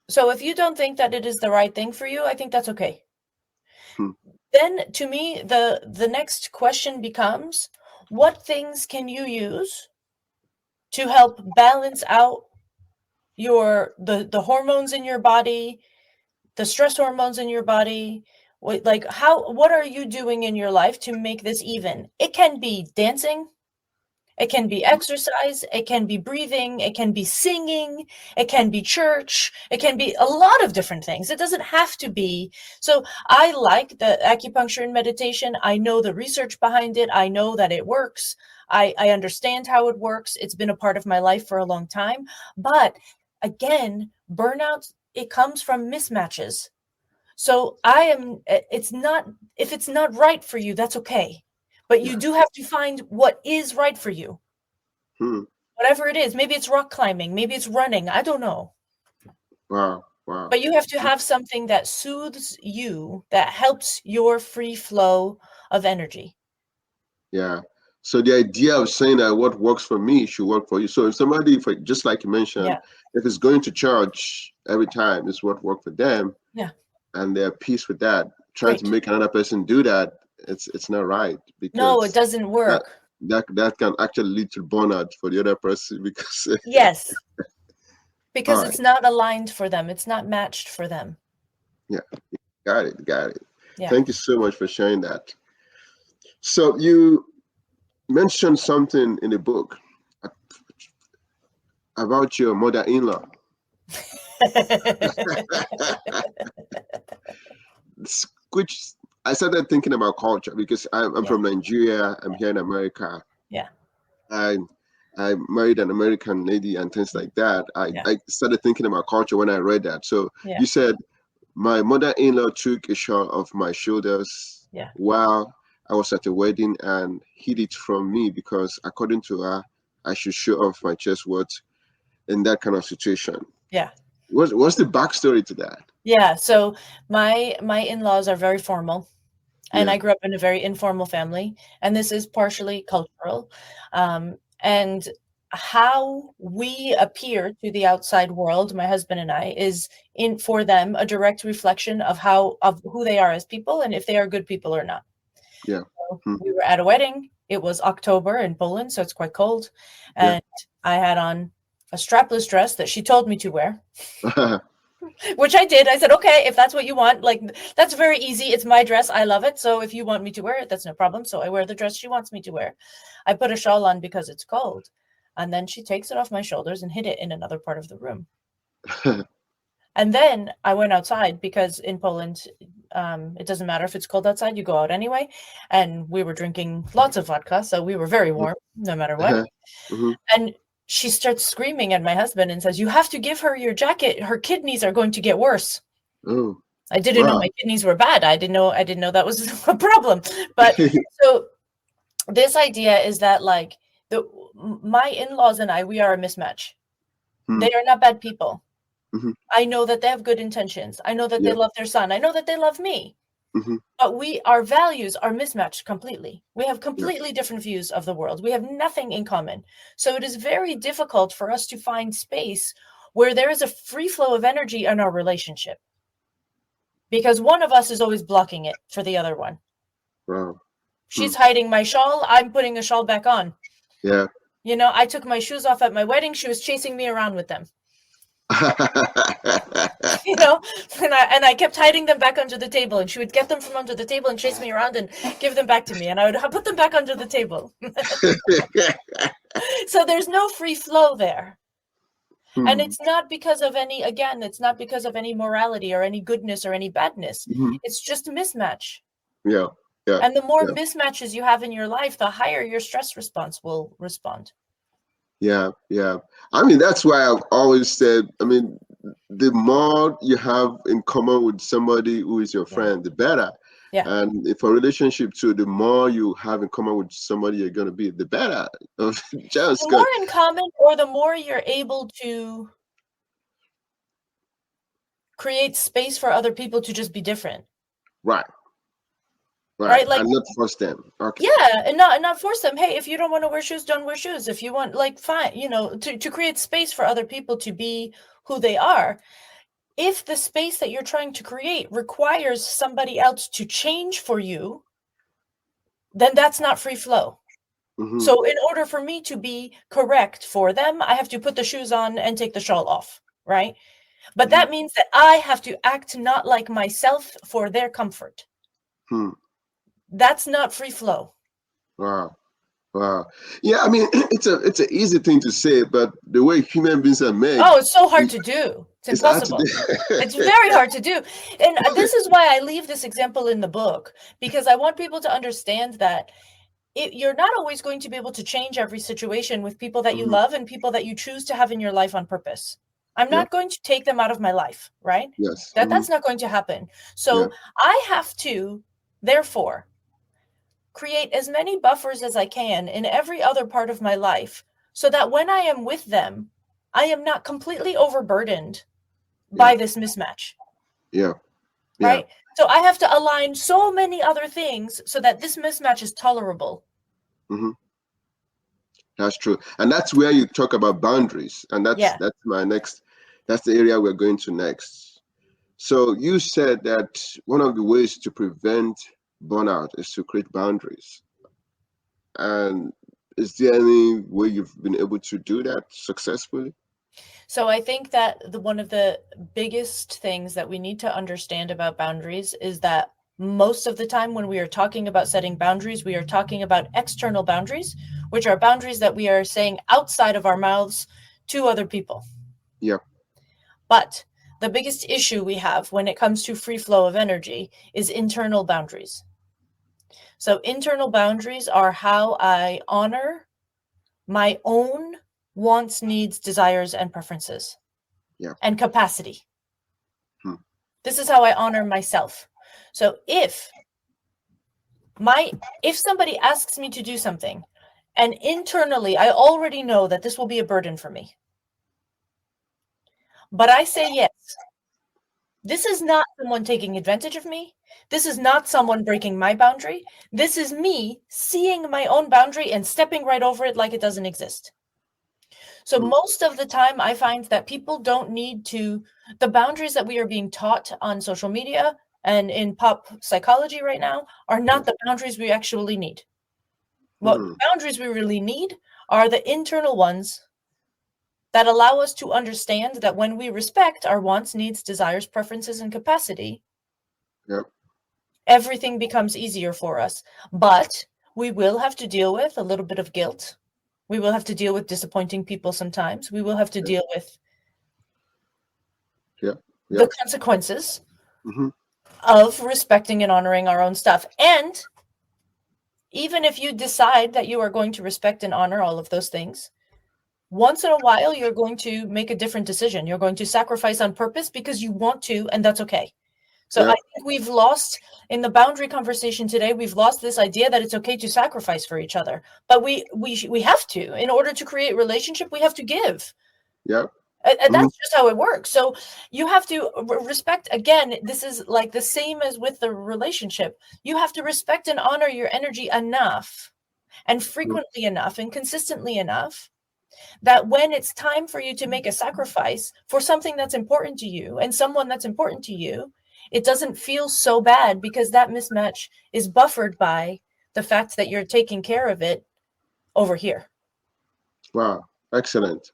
So if you don't think that it is the right thing for you, I think that's okay. Hmm. Then to me, the next question becomes, what things can you use to help balance out the hormones in your body, the stress hormones in your body? What are you doing in your life to make this even? It can be dancing, it can be exercise, it can be breathing, it can be singing, it can be church, it can be a lot of different things. It doesn't have to be. So I like the acupuncture and meditation. I know the research behind it. I know that it works. I understand how it works. It's been a part of my life for a long time. But again, burnout, it comes from mismatches. So it's not, if it's not right for you, that's okay. But you do have to find what is right for you. Hmm. Whatever it is. Maybe it's rock climbing. Maybe it's running. I don't know. Wow. Wow. But you have to have something that soothes you, that helps your free flow of energy. Yeah. So the idea of saying that what works for me should work for you. So if somebody, just like you mentioned, Yeah. if it's going to church every time is what worked for them, Yeah. and they're at peace with that, trying to Great. make another person do that, it's not right, No, it because doesn't work. that can actually lead to burnout for the other person because Yes. all Because right. it's not aligned for them. It's not matched for them. Yeah, got it. Yeah. Thank you so much for sharing that. So you mentioned something in the book about your mother-in-law. Which I started thinking about culture because I'm Yeah. from Nigeria. I'm here in America. Yeah. I I married an American lady and things like that. Yeah. I started thinking about culture when I read that. So Yeah. you said my mother-in-law took a shot of my shoulders Yeah. while I was at a wedding and hid it from me because according to her, I should show off my chest what in that kind of situation. Yeah. What's the backstory to that? Yeah. So my in-laws are very formal. And Yeah. I grew up in a very informal family, and this is partially cultural. And how we appear to the outside world, my husband and I, is in for them a direct reflection of who they are as people and if they are good people or not. Yeah. So Hmm. we were at a wedding. It was October in Poland, so it's quite cold, Yeah. and I had on a strapless dress that she told me to wear. Which I did. I said, okay, if that's what you want, like, that's very easy. It's my dress. I love it. So if you want me to wear it, that's no problem. So I wear the dress she wants me to wear. I put a shawl on because it's cold. And then she takes it off my shoulders and hid it in another part of the room. And then I went outside because in Poland, it doesn't matter if it's cold outside, you go out anyway. And we were drinking lots of vodka. So we were very warm no matter what. Mm-hmm. And she starts screaming at my husband and says, you have to give her your jacket. Her kidneys are going to get worse. Oh, I didn't know wow. my kidneys were bad. I didn't know that was a problem. But so this idea is that like my in-laws and we are a mismatch. They are not bad people. Mm-hmm. I know that they have good intentions. I know that they Yeah. love their son. I know that they love me. Mm-hmm. But our values are mismatched completely. We have Yeah. completely different views of the world. We have nothing in common. So it is very difficult for us to find space where there is a free flow of energy in our relationship. Because one of us is always blocking it for the other one. Wow. She's hiding my shawl. I'm putting a shawl back on. Yeah. You know, I took my shoes off at my wedding. She was chasing me around with them. You know, and I kept hiding them back under the table, and she would get them from under the table and chase me around and give them back to me, and I would put them back under the table. So there's no free flow there. And it's not because of it's not because of any morality or any goodness or any badness. It's just a mismatch. Yeah. Yeah. And the more mismatches you have in your life, the higher your stress response will respond. Yeah. Yeah. I mean, that's why I've always said, I mean, the more you have in common with somebody who is your friend, the better. Yeah. And if a relationship too, the more you have in common with somebody you're going to be, the better. Just The more in common, or the more you're able to create space for other people to just be different. right. Right? Like, and not force them. Okay. yeah, and not force them. Hey, if you don't want to wear shoes, don't wear shoes. If you want, like, fine, to create space for other people to be who they are. If the space that you're trying to create requires somebody else to change for you, then that's not free flow. Mm-hmm. So in order for me to be correct for them, I have to put the shoes on and take the shawl off, right? But that means that I have to act not like myself for their comfort. That's not free flow. Wow. Yeah, I mean, it's an easy thing to say, but the way human beings are made. Oh, it's so hard to do. It's impossible. It's very hard to do. And this is why I leave this example in the book, because I want people to understand that you're not always going to be able to change every situation with people that you love and people that you choose to have in your life on purpose. I'm not going to take them out of my life, right? Yes. That's not going to happen. So I have to, therefore, create as many buffers as I can in every other part of my life, so that when I am with them, I am not completely overburdened by this mismatch. Yeah. Right? So I have to align so many other things so that this mismatch is tolerable. That's true. And that's where you talk about boundaries. And that's the area we're going to next. So you said that one of the ways to prevent burnout is to create boundaries. And is there any way you've been able to do that successfully? So I think that one of the biggest things that we need to understand about boundaries is that most of the time when we are talking about setting boundaries, we are talking about external boundaries, which are boundaries that we are saying outside of our mouths to other people. Yeah. But the biggest issue we have when it comes to free flow of energy is internal boundaries. So internal boundaries are how I honor my own wants, needs, desires, and preferences, and capacity. This is how I honor myself. So if somebody asks me to do something, and internally I already know that this will be a burden for me, but I say yes, this is not someone taking advantage of me. This is not someone breaking my boundary. This is me seeing my own boundary and stepping right over it like it doesn't exist. So most of the time, I find that people don't need the boundaries that we are being taught on social media and in pop psychology right now are not the boundaries we actually need. What boundaries we really need are the internal ones that allow us to understand that when we respect our wants, needs, desires, preferences, and capacity, everything becomes easier for us. But we will have to deal with a little bit of guilt. We will have to deal with disappointing people sometimes. We will have to deal with the consequences of respecting and honoring our own stuff. And even if you decide that you are going to respect and honor all of those things, once in a while, you're going to make a different decision. You're going to sacrifice on purpose because you want to, and that's okay. So I think we've lost, in the boundary conversation today, we've lost this idea that it's okay to sacrifice for each other. But we have to. In order to create relationship, we have to give. Yeah. And that's just how it works. So you have to respect, again, this is like the same as with the relationship. You have to respect and honor your energy enough and frequently enough and consistently enough that when it's time for you to make a sacrifice for something that's important to you and someone that's important to you, it doesn't feel so bad because that mismatch is buffered by the fact that you're taking care of it over here. Wow. Excellent.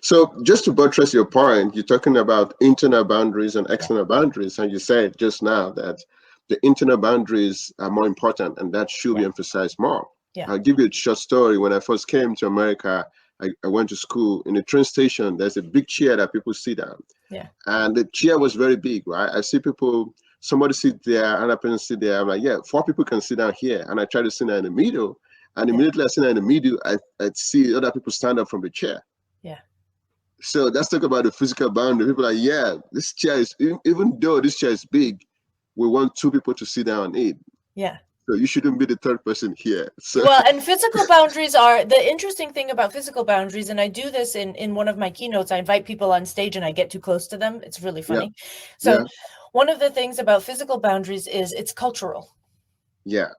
So just to buttress your point, you're talking about internal boundaries and external boundaries. And you said just now that the internal boundaries are more important and that should be emphasized more. I'll give you a short story. When I first came to America, I went to school. In the train station, there's a big chair that people sit down. Yeah. And the chair was very big, right? I see somebody sit there, another person sit there. I'm like, 4 people can sit down here. And I try to sit down in the middle. And immediately I sit down in the middle, I see other people stand up from the chair. Yeah. So let's talk about the physical boundary. People are like, this chair is, even though this chair is big, we want two people to sit down and eat. Yeah. So you shouldn't be the third person here. So Well, and physical boundaries are the interesting thing about physical boundaries, and I do this in one of my keynotes. I invite people on stage and I get too close to them. It's really yeah, funny. So yeah, one of the things about physical boundaries is it's cultural. yeah.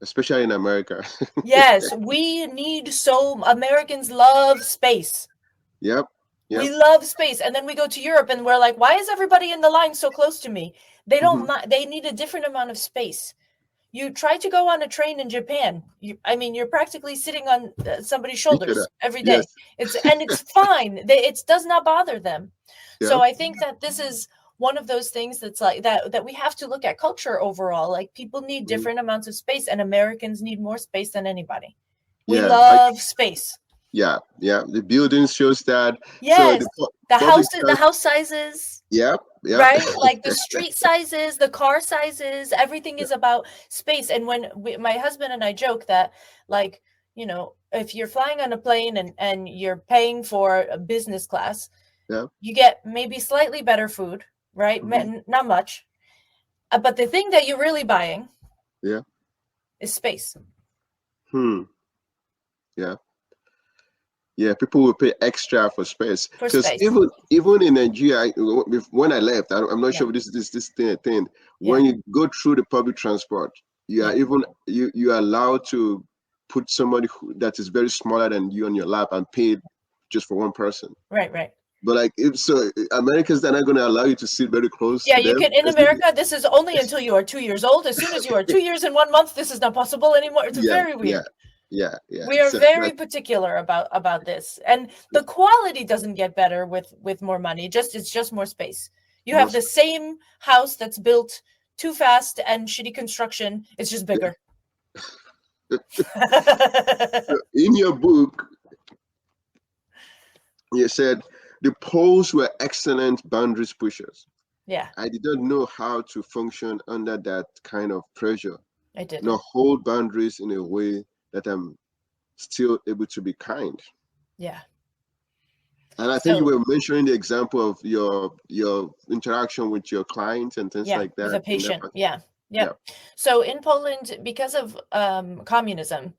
Especially in America. Yes, we need so Americans love space. Yep. We Yep. love space. And then we go to Europe and we're like, why is everybody in the line so close to me? They don't Hmm. they need a different amount of space. You try to go on a train in Japan. You're practically sitting on somebody's Each other. shoulders every Yes. day. It's fine. It does not bother them. So Yep. I think that this is one of those things that's like that we have to look at culture overall. Like people need Mhm. different amounts of space, and Americans need more space than anybody. We Yeah. Like love space. yeah. Yeah. The building shows that. So Yes, the public house sizes, yep. Yep. right? Like the street sizes, the car sizes, everything is about space. And when my husband and I joke that, like, if you're flying on a plane and you're paying for a business class, Yeah. you get maybe slightly better food, right? Hmm. Not much. But the thing that you're really buying Yeah. is space. Hmm. Yeah. Yeah, people will pay extra for space For because space. even in Nigeria, when I left, I'm not Yeah. sure if this thing. Yeah. When you go through the public transport, you are Yeah. even you are allowed to put somebody that is very smaller than you on your lap and pay just for one person. Right. But like if so, Americans are not going to allow you to sit very close Yeah, to you them. can in America. This is only until you are 2 years old. As soon as you are 2 years and 1 month, this is not possible anymore. It's Yeah, very yeah, weird. yeah. We are So very that particular about this, and the quality doesn't get better with more money. It's just more space. You have the most same house that's built too fast and shitty construction. It's just bigger. in your book, you said the Poles were excellent boundaries pushers. Yeah, I did not know how to function under that kind of pressure, I didn't. not hold boundaries in a way that I'm still able to be kind. Yeah. And I think you So were mentioning the example of your interaction with your clients and things yeah, like with that a in that patient. part. Yeah. Yeah, So in Poland, because of communism,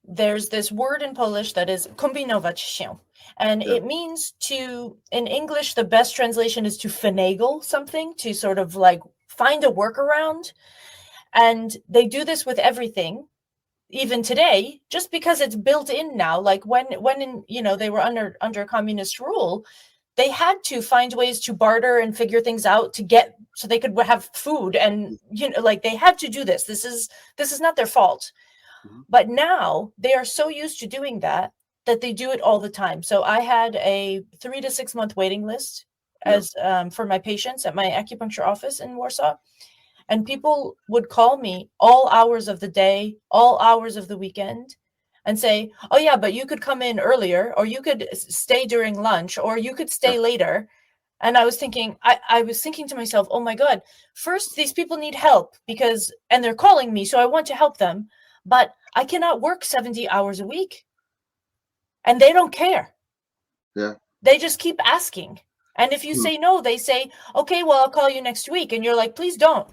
there's this word in Polish that is kombinować się. And yeah, it means to, in English, the best translation is to finagle something, to sort of like find a workaround. And they do this with everything, even today, just because it's built in now. Like they were under communist rule, they had to find ways to barter and figure things out to get so they could have food, and like they had to do this. This is not their fault. mhm, But now they are so used to doing that they do it all the time. So I had a 3 to 6 month waiting list yeah, as for my patients at my acupuncture office in Warsaw. And people would call me all hours of the day, all hours of the weekend, and say, oh, yeah, but you could come in earlier, or you could stay during lunch, or you could yeah, stay later. And I was thinking, I was thinking to myself, oh my God, first, these people need help and they're calling me, so I want to help them. But I cannot work 70 hours a week. And they don't care. yeah. They just keep asking. And if you Hmm. say no, they say, okay, well, I'll call you next week. And you're like, please don't.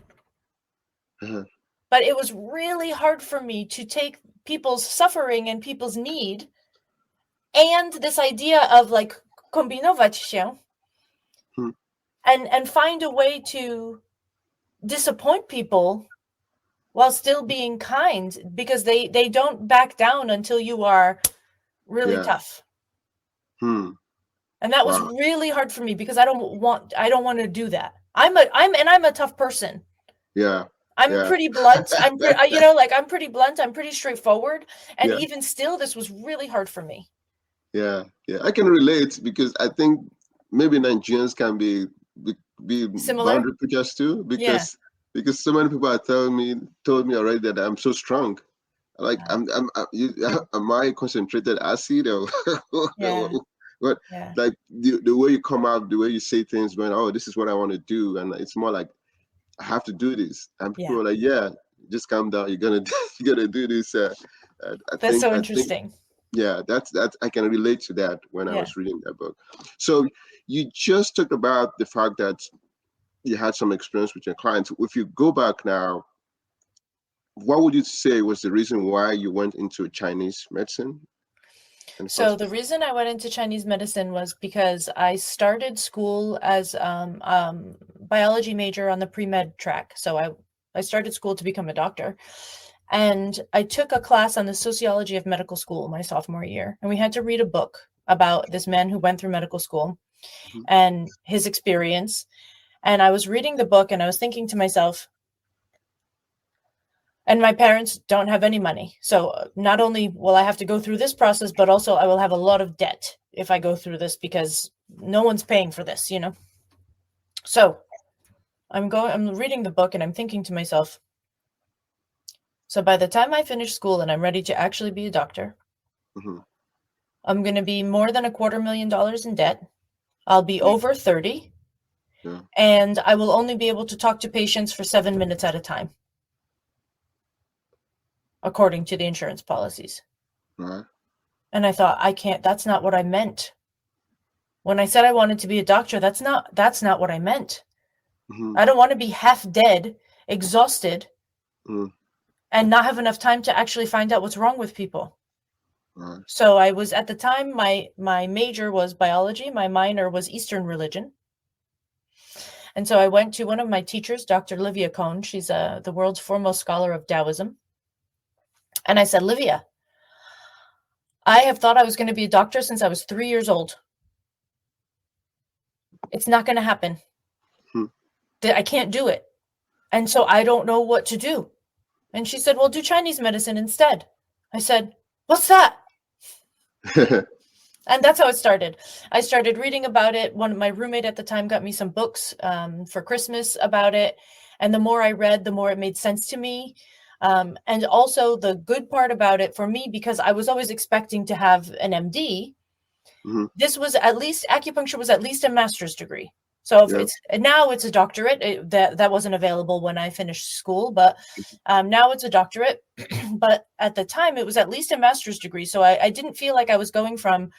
Uh-huh. But it was really hard for me to take people's suffering and people's need and this idea of like kombinować się Hmm. and find a way to disappoint people while still being kind, because they don't back down until you are really Yeah. tough. Hmm. And that was Wow. really hard for me because I don't want to do that. I'm a tough person. Yeah. I'm Yeah. pretty blunt. I'm pretty blunt. I'm pretty straightforward. And Yeah. even still, this was really hard for me. Yeah. Yeah. I can relate because I think maybe Nigerians can be Similar? boundary pushers too Yeah. because so many people are told me already that I'm so strong. Like am I concentrated acid or Yeah. what? Yeah. Like the way you come out, the way you say things, when this is what I want to do, and it's more like I have to do this, and people Yeah. are like, yeah, just calm down, you're gonna you're gonna do this. That's so I think interesting. yeah, that's I can relate to that when I Yeah. was reading that book. So you just talked about the fact that you had some experience with your clients. If you go back now, what would you say was the reason why you went into Chinese medicine? So the reason I went into Chinese medicine was because I started school as biology major on the pre-med track. So I started school to become a doctor. And I took a class on the sociology of medical school my sophomore year. And we had to read a book about this man who went through medical school and his experience. And I was reading the book and I was thinking to myself, and my parents don't have any money. So not only will I have to go through this process, but also I will have a lot of debt if I go through this because no one's paying for this, you know? So I'm reading the book and I'm thinking to myself, so by the time I finish school and I'm ready to actually be a doctor, I'm going to be more than $250,000 in debt. I'll be over 30 and I will only be able to talk to patients for 7 minutes at a time, according to the insurance policies. Right. And I thought, that's not what I meant. When I said I wanted to be a doctor, that's not what I meant. I don't want to be half dead, exhausted, and not have enough time to actually find out what's wrong with people. Right. So I was, at the time, my major was biology. My minor was Eastern religion. And so I went to one of my teachers, Dr. Livia Cohn. She's the world's foremost scholar of Taoism. And I said, Livia, I have thought I was going to be a doctor since I was 3 years old. It's not going to happen. I can't do it. And so I don't know what to do. And she said, well, do Chinese medicine instead. I said, what's that? And that's how it started. I started reading about it. My roommate at the time got me some books for Christmas about it. And the more I read, the more it made sense to me. And also the good part about it for me, because I was always expecting to have an MD, this was acupuncture was at least a master's degree. So now it's a doctorate. That wasn't available when I finished school, but now it's a doctorate. But at the time, it was at least a master's degree. So I didn't feel like I was going from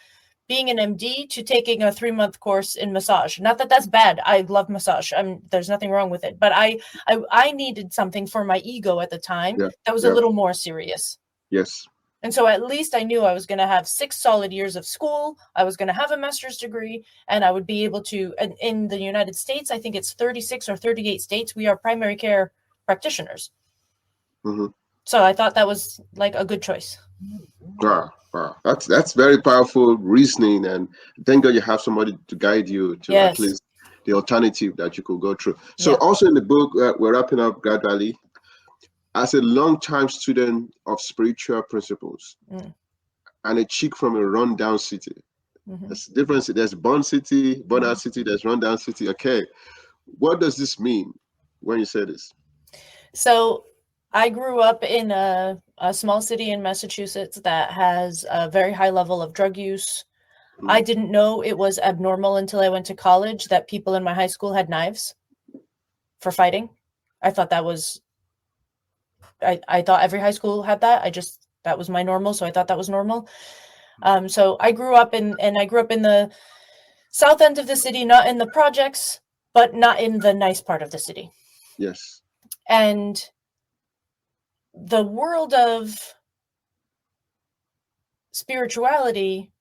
being an MD to taking a 3-month course in massage. Not that that's bad. I love massage. There's nothing wrong with it. But I needed something for my ego at the time that was a little more serious. Yes. And so at least I knew I was going to have 6 solid years of school. I was going to have a master's degree, and I would be able to, in the United States, I think it's 36 or 38 states, we are primary care practitioners. So I thought that was like a good choice. Wow. That's very powerful reasoning, and thank God you have somebody to guide you to at least the alternative that you could go through. So also in the book, we're wrapping up gradually. As a long-time student of spiritual principles and a chick from a rundown city, there's a difference. There's Burnout City, there's rundown city. Okay. What does this mean when you say this? So I grew up in a small city in Massachusetts that has a very high level of drug use. I didn't know it was abnormal until I went to college that people in my high school had knives for fighting. I thought that was... I thought every high school had that. That was my normal. So I thought that was normal. So I grew up in the south end of the city, not in the projects, but not in the nice part of the city. Yes. And the world of spirituality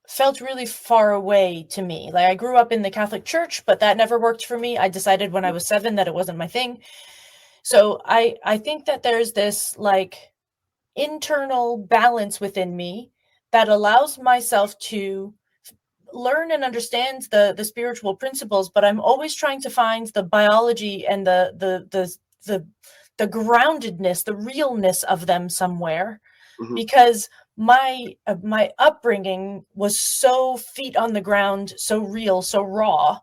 felt really far away to me. Like, I grew up in the Catholic Church, but that never worked for me. I decided when I was 7 that it wasn't my thing. So I think that there's this like internal balance within me that allows myself to learn and understand the spiritual principles, but I'm always trying to find the biology and the groundedness, the realness of them somewhere, because my upbringing was so feet on the ground, so real, so raw,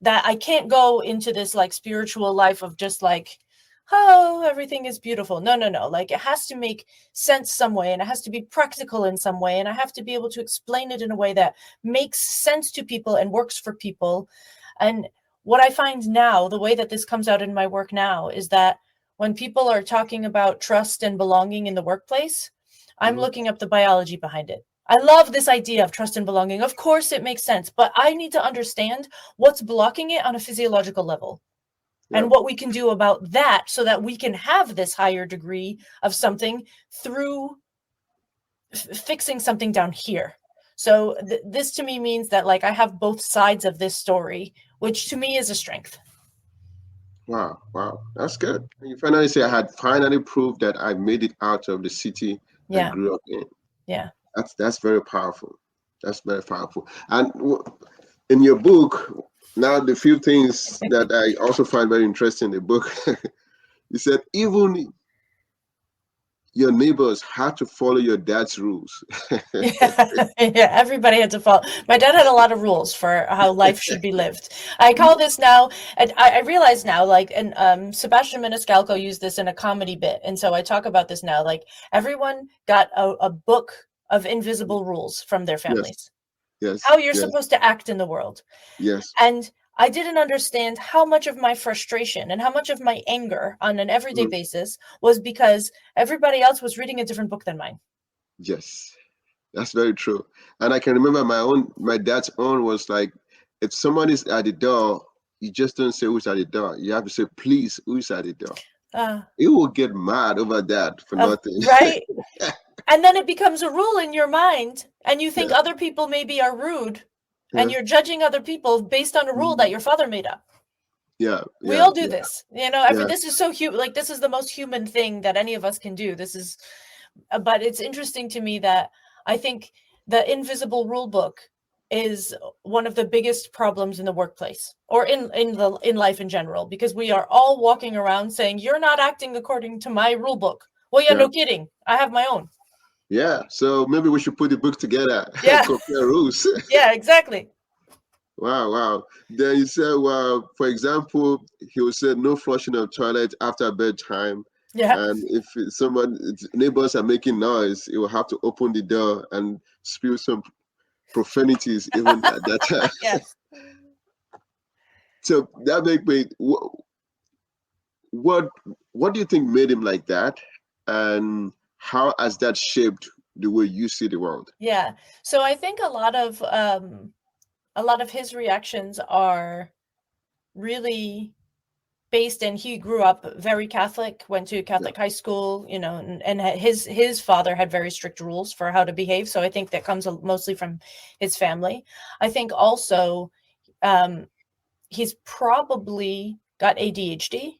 that I can't go into this like spiritual life of just like, oh, everything is beautiful. No. Like, it has to make sense some way, and it has to be practical in some way, and I have to be able to explain it in a way that makes sense to people and works for people. And what I find now, the way that this comes out in my work now, is that when people are talking about trust and belonging in the workplace, I'm looking up the biology behind it. I love this idea of trust and belonging. Of course, it makes sense, but I need to understand what's blocking it on a physiological level and what we can do about that so that we can have this higher degree of something through fixing something down here. So this to me means that like I have both sides of this story, which to me is a strength. Wow, that's good. You finally say I had finally proved that I made it out of the city I grew up in. Yeah. That's very powerful. That's very powerful. And in your book, now the few things that I also find very interesting in the book, you said even your neighbors had to follow your dad's rules. Yeah, everybody had to follow. My dad had a lot of rules for how life should be lived. I call this now, and I realize now, like, and Sebastian Maniscalco used this in a comedy bit, and so I talk about this now. Like, everyone got a book of invisible rules from their families. Yes. How you're supposed to act in the world. Yes. And I didn't understand how much of my frustration and how much of my anger on an everyday basis was because everybody else was reading a different book than mine. Yes, that's very true. And I can remember my dad's own was like, if someone is at the door, you just don't say who's at the door. You have to say, please, who's at the door? He will get mad over that for nothing. Right? And then it becomes a rule in your mind, and you think other people maybe are rude. And you're judging other people based on a rule that your father made up. Yeah. We all do this. You know, this is so human. Like, this is the most human thing that any of us can do. This is, but it's interesting to me that I think the invisible rule book is one of the biggest problems in the workplace or in life in general, because we are all walking around saying, you're not acting according to my rule book. Well, yeah, no kidding. I have my own. Yeah, so maybe we should put the book together. Yeah. Compare rules. Yeah, exactly. Wow. Then you said, well, for example, he will say no flushing of toilet after bedtime. Yeah. And if neighbors are making noise, he will have to open the door and spew some profanities even at that time. Yes. So that make me, what do you think made him like that? And how has that shaped the way you see the world? Yeah. So I think a lot of his reactions are really based in, he grew up very Catholic, went to Catholic high school, you know, and his father had very strict rules for how to behave. So I think that comes mostly from his family. I think also he's probably got ADHD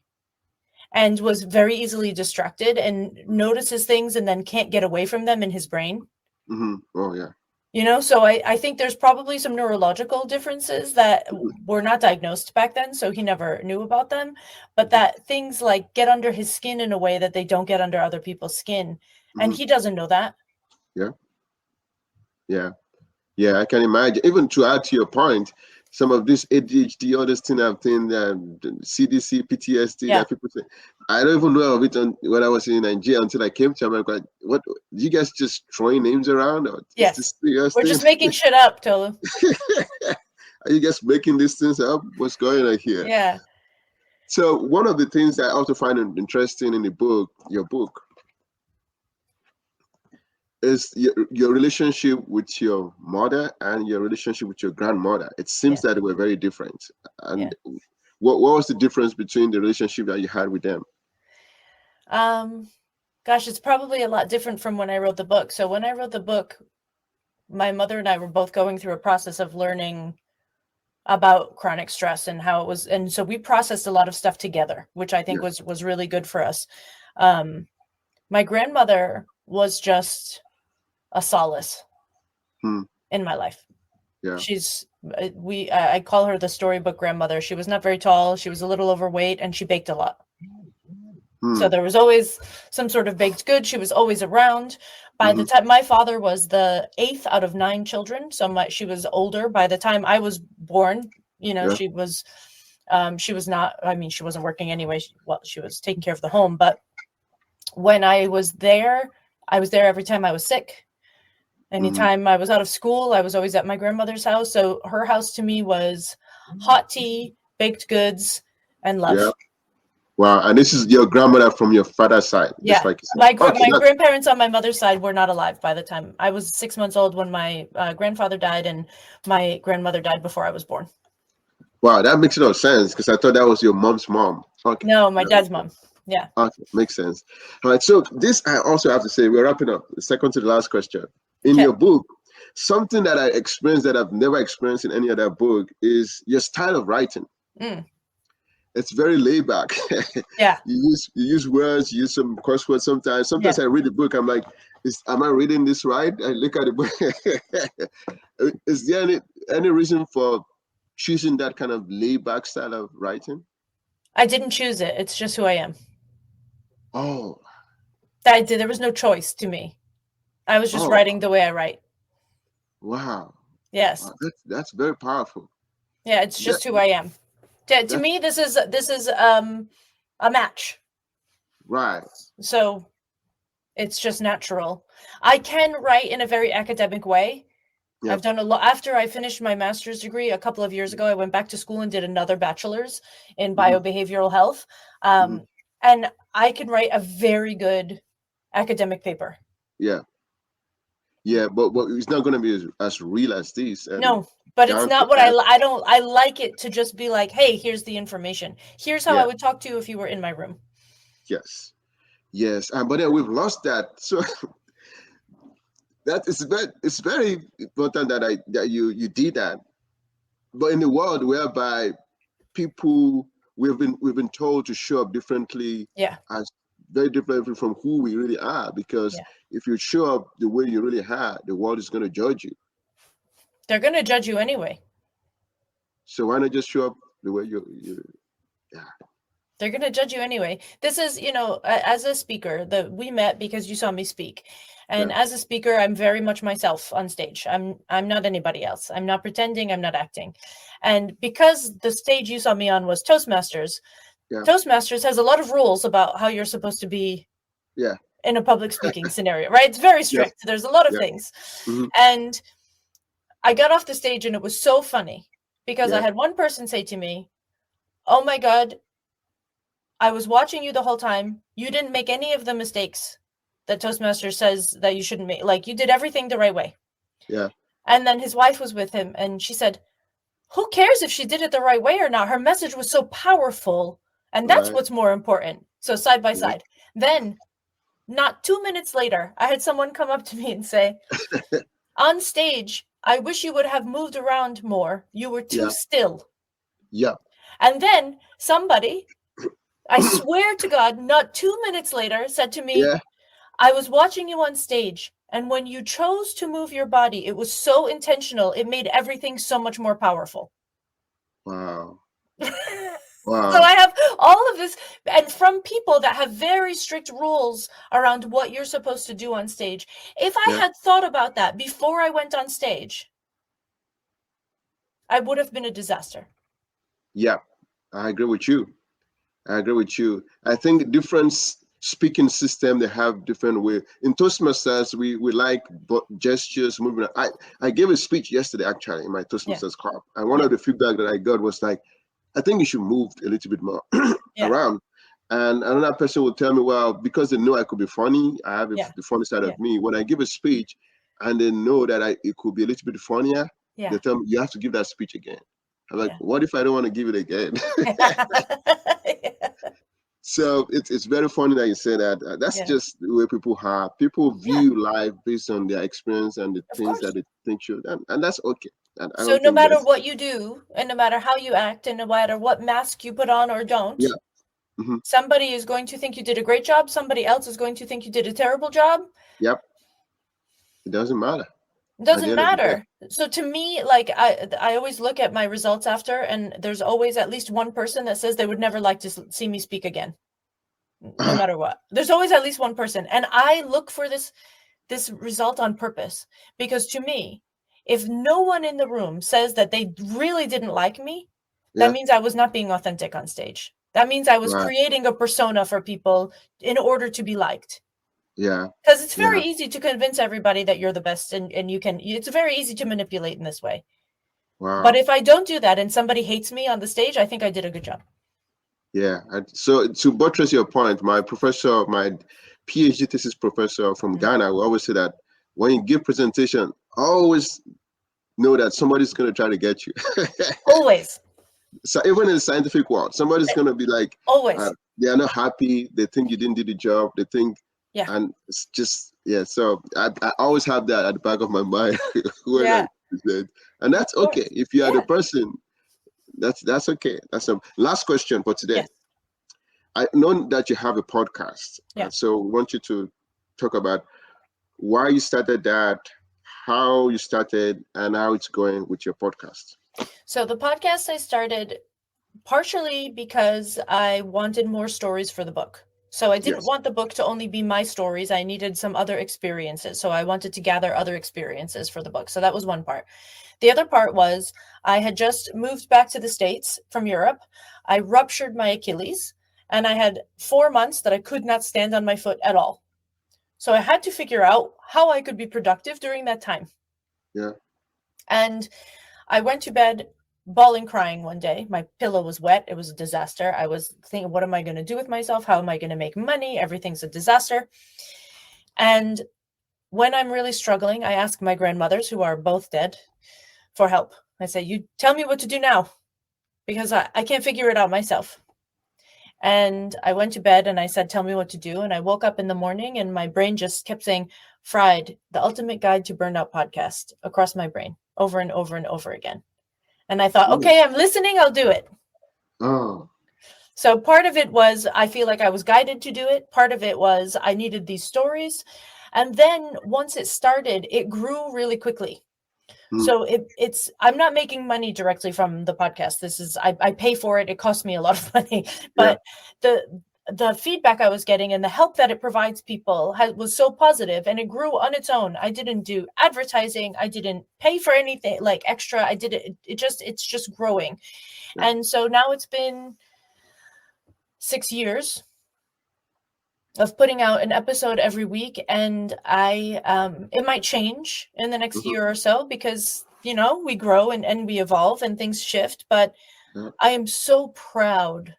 and was very easily distracted and notices things and then can't get away from them in his brain. Mm-hmm. Oh, yeah. You know, so I think there's probably some neurological differences that were not diagnosed back then, so he never knew about them. But that things like get under his skin in a way that they don't get under other people's skin. And he doesn't know that. Yeah, I can imagine. Even to add to your point, some of this ADHD, all this thing I've seen, CDC, PTSD, that people say, I don't even know of it when I was in Nigeria until I came to America. What, you guys just throwing names around? Or yes, we're just making shit up, Tolu. Are you guys making these things up? What's going on here? Yeah. So one of the things that I also find interesting in your book, is your relationship with your mother and your relationship with your grandmother. It seems that they were very different. And what was the difference between the relationship that you had with them? Gosh, it's probably a lot different from when I wrote the book. So when I wrote the book, my mother and I were both going through a process of learning about chronic stress and how it was. And so we processed a lot of stuff together, which I think was really good for us. My grandmother was just a solace in my life. Yeah. I call her the storybook grandmother. She was not very tall. She was a little overweight and she baked a lot. So there was always some sort of baked good. She was always around. By the time, my father was the 8th out of 9 children. So she was older. By the time I was born, you know, she was not, I mean, she wasn't working anyway. She was taking care of the home. But when I was there every time I was sick. Anytime I was out of school, I was always at my grandmother's house. So her house to me was hot tea, baked goods, and love. Wow. And this is your grandmother from your father's side, just Yeah. like you said. My Okay. grandparents on my mother's side were not alive by the time I was 6 months old when my grandfather died, and my grandmother died before I was born. Wow, that makes a lot of sense because I thought that was your mom's mom. Okay. No, my dad's mom. Yeah. Okay, makes sense. All right. So this I also have to say, we're wrapping up. The second to the last question. In Okay. your book, something that I experienced that I've never experienced in any other book is your style of writing. Mm. It's very laid back. Yeah. You use words, you use some crosswords sometimes. Sometimes Yeah. I read the book, I'm like, am I reading this right? I look at the book. Is there any reason for choosing that kind of laid back style of writing? I didn't choose it. It's just who I am. Oh, There was no choice to me. I was just oh, writing the way I write. wow. Yes. Wow, that's very powerful. Yeah, it's That, just who I am. To that's me, this is a match. right. So it's just natural. I can write in a very academic way. Yeah. I've done a lot. After I finished my master's degree a couple of years ago, I went back to school and did another bachelor's in biobehavioral health. Mhm. And I can write a very good academic paper. Yeah. Yeah, but it's not going to be as real as this. And No, but it's down to not what earth. I like it to just be like, hey, here's the information. Here's how I Yeah. would talk to you if you were in my room. Yes. Yes. But then we've lost that. So it's very important that you did that. But in the world whereby people we've been told to show up differently, Yeah. as very differently from who we really are, because Yeah. if you show up the way you really are, the world is going to judge you. They're going to judge you anyway. So why not just show up the way you yeah. They're going to judge you anyway. This is, as a speaker, we met because you saw me speak. And Yeah. as a speaker, I'm very much myself on stage. I'm not anybody else. I'm not pretending, I'm not acting. And because the stage you saw me on was Toastmasters, Yeah. Toastmasters has a lot of rules about how you're supposed to be Yeah. in a public speaking scenario, right? It's very strict. Yes. There's a lot of Yeah. things. Mhm. And I got off the stage and it was so funny because I Yeah. had one person say to me, "Oh my God, I was watching you the whole time. You didn't make any of the mistakes that Toastmasters says that you shouldn't make. Like, you did everything the right way." Yeah. And then his wife was with him and she said, "Who cares if she did it the right way or not? Her message was so powerful. And that's Right. what's more important." So side by Yeah. side. Then, not 2 minutes later, I had someone come up to me and say, "On stage, I wish you would have moved around more. You were too Yeah. still." Yeah. And then somebody, I swear to God, not 2 minutes later, said to me, Yeah. "I was watching you on stage, and when you chose to move your body, it was so intentional. It made everything so much more powerful." Wow. So Wow. I have all of this, and from people that have very strict rules around what you're supposed to do on stage. If I Yeah. had thought about that before I went on stage, I would have been a disaster. Yeah. I agree with you. I think different speaking system, they have different way. In Toastmasters, we like gestures, movement. I gave a speech yesterday actually in my Toastmasters club, and one of the feedback that I got was like, I think you should move a little bit more around. And another person will tell me, well, because they know I could be funny, I have the funny side of me. When I give a speech and they know that it could be a little bit funnier, they tell me, you have to give that speech again. I'm like, what if I don't want to give it again? So it's very funny that you say that. That's just the way people are. People view life based on their experience and the things that they think should, and that's okay. And I So don't no think matter that's what you do, and no matter how you act, and no matter what mask you put on or don't, somebody is going to think you did a great job. Somebody else is going to think you did a terrible job. Yep. It doesn't matter. It doesn't matter. So to me, like I always look at my results after, and there's always at least one person that says they would never like to see me speak again, no matter what. There's always at least one person, and I look for this result on purpose, because to me, if no one in the room says that they really didn't like me, that means I was not being authentic on stage. That means I was creating a persona for people in order to be liked. Yeah. Because it's very easy to convince everybody that you're the best, and it's very easy to manipulate in this way. Wow. But if I don't do that and somebody hates me on the stage, I think I did a good job. Yeah. So to buttress your point, my PhD thesis professor from Ghana will always say that when you give presentation, always know that somebody's going to try to get you. Always. So even in the scientific world, somebody's going to be like, Always. they are not happy. They think you didn't do the job. They think, Yeah. and it's just, yeah. So I always have that at the back of my mind when I present. And that's okay. If you are the person, that's okay. That's a last question for today. Yes. I know that you have a podcast. Yeah. So I want you to talk about why you started that, how you started, and how it's going with your podcast. So the podcast I started partially because I wanted more stories for the book. So I didn't want the book to only be my stories. I needed some other experiences. So I wanted to gather other experiences for the book. So that was one part. The other part was I had just moved back to the States from Europe. I ruptured my Achilles and I had 4 months that I could not stand on my foot at all. So I had to figure out how I could be productive during that time. Yeah. And I went to bed bawling, crying one day. My pillow was wet. It was a disaster. I was thinking, what am I going to do with myself? How am I going to make money? Everything's a disaster. And when I'm really struggling, I ask my grandmothers, who are both dead, for help. I say, you tell me what to do now, because I can't figure it out myself. And I went to bed and I said, tell me what to do. And I woke up in the morning and my brain just kept saying, Fried, the Ultimate Guide to Burnout podcast across my brain over and over and over again. And I thought, okay, I'm listening, I'll do it. Oh. So part of it was, I feel like I was guided to do it. Part of it was I needed these stories. And then once it started, it grew really quickly. So it's I'm not making money directly from the podcast. This is I pay for it. It costs me a lot of money, but the feedback I was getting and the help that it provides people was so positive, and it grew on its own. I didn't do advertising. I didn't pay for anything like extra. I did it. It's just growing, and so now it's been 6 years of putting out an episode every week, and it might change in the next year or so because, you know, we grow and we evolve and things shift, but I am so proud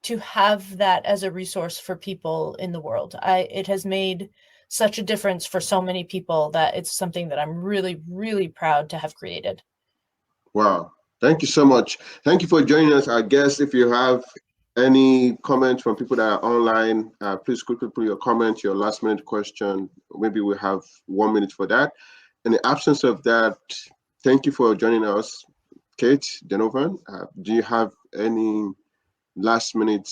to have that as a resource for people in the world. It has made such a difference for so many people that it's something that I'm really, really proud to have created. Wow. Thank you so much. Thank you for joining us. I guess if you have any comments from people that are online, please quickly put your comment, your last minute question. Maybe we'll have 1 minute for that. In the absence of that, thank you for joining us. Cait, Donovan, do you have any last minute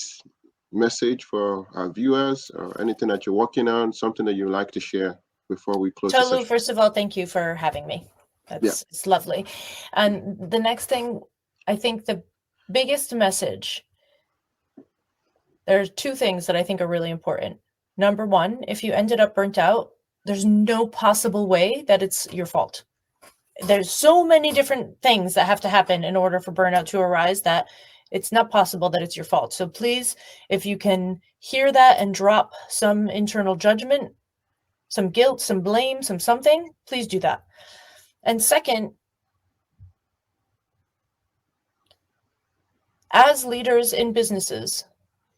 message for our viewers or anything that you're working on, something that you'd like to share before we close the Tolu, session? first of all, thank you for having me. It's lovely. And the next thing, I think the biggest message, there's 2 things that I think are really important. Number 1, if you ended up burnt out, there's no possible way that it's your fault. There's so many different things that have to happen in order for burnout to arise that it's not possible that it's your fault. So please, if you can hear that and drop some internal judgment, some guilt, some blame, something, please do that. And second, as leaders in businesses,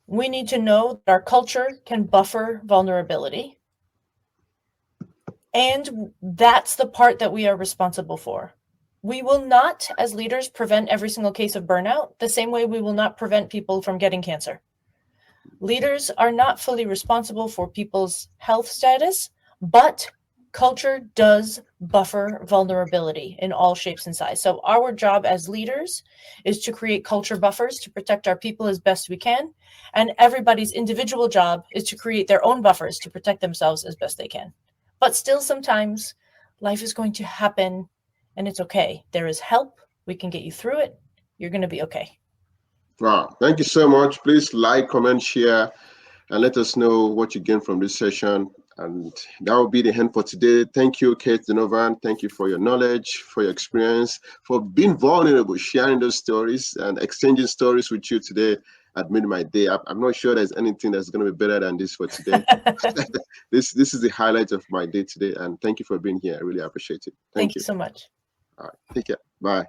we need to know that our culture can buffer vulnerability. And that's the part that we are responsible for. We will not, as leaders, prevent every single case of burnout, the same way we will not prevent people from getting cancer. Leaders are not fully responsible for people's health status, but culture does buffer vulnerability in all shapes and sizes. So our job as leaders is to create culture buffers to protect our people as best we can. And everybody's individual job is to create their own buffers to protect themselves as best they can. But still, sometimes life is going to happen and it's okay. There is help. We can get you through it. You're going to be okay. Wow. Thank you so much. Please like, comment, share, and let us know what you gained from this session. And that will be the end for today. Thank you, Cait, Donovan. Thank you for your knowledge, for your experience, for being vulnerable, sharing those stories and exchanging stories with you today. It made my day. I'm not sure there's anything that's going to be better than this for today. This is the highlight of my day today. And thank you for being here. I really appreciate it. Thank you so much. All right. Take care. Bye.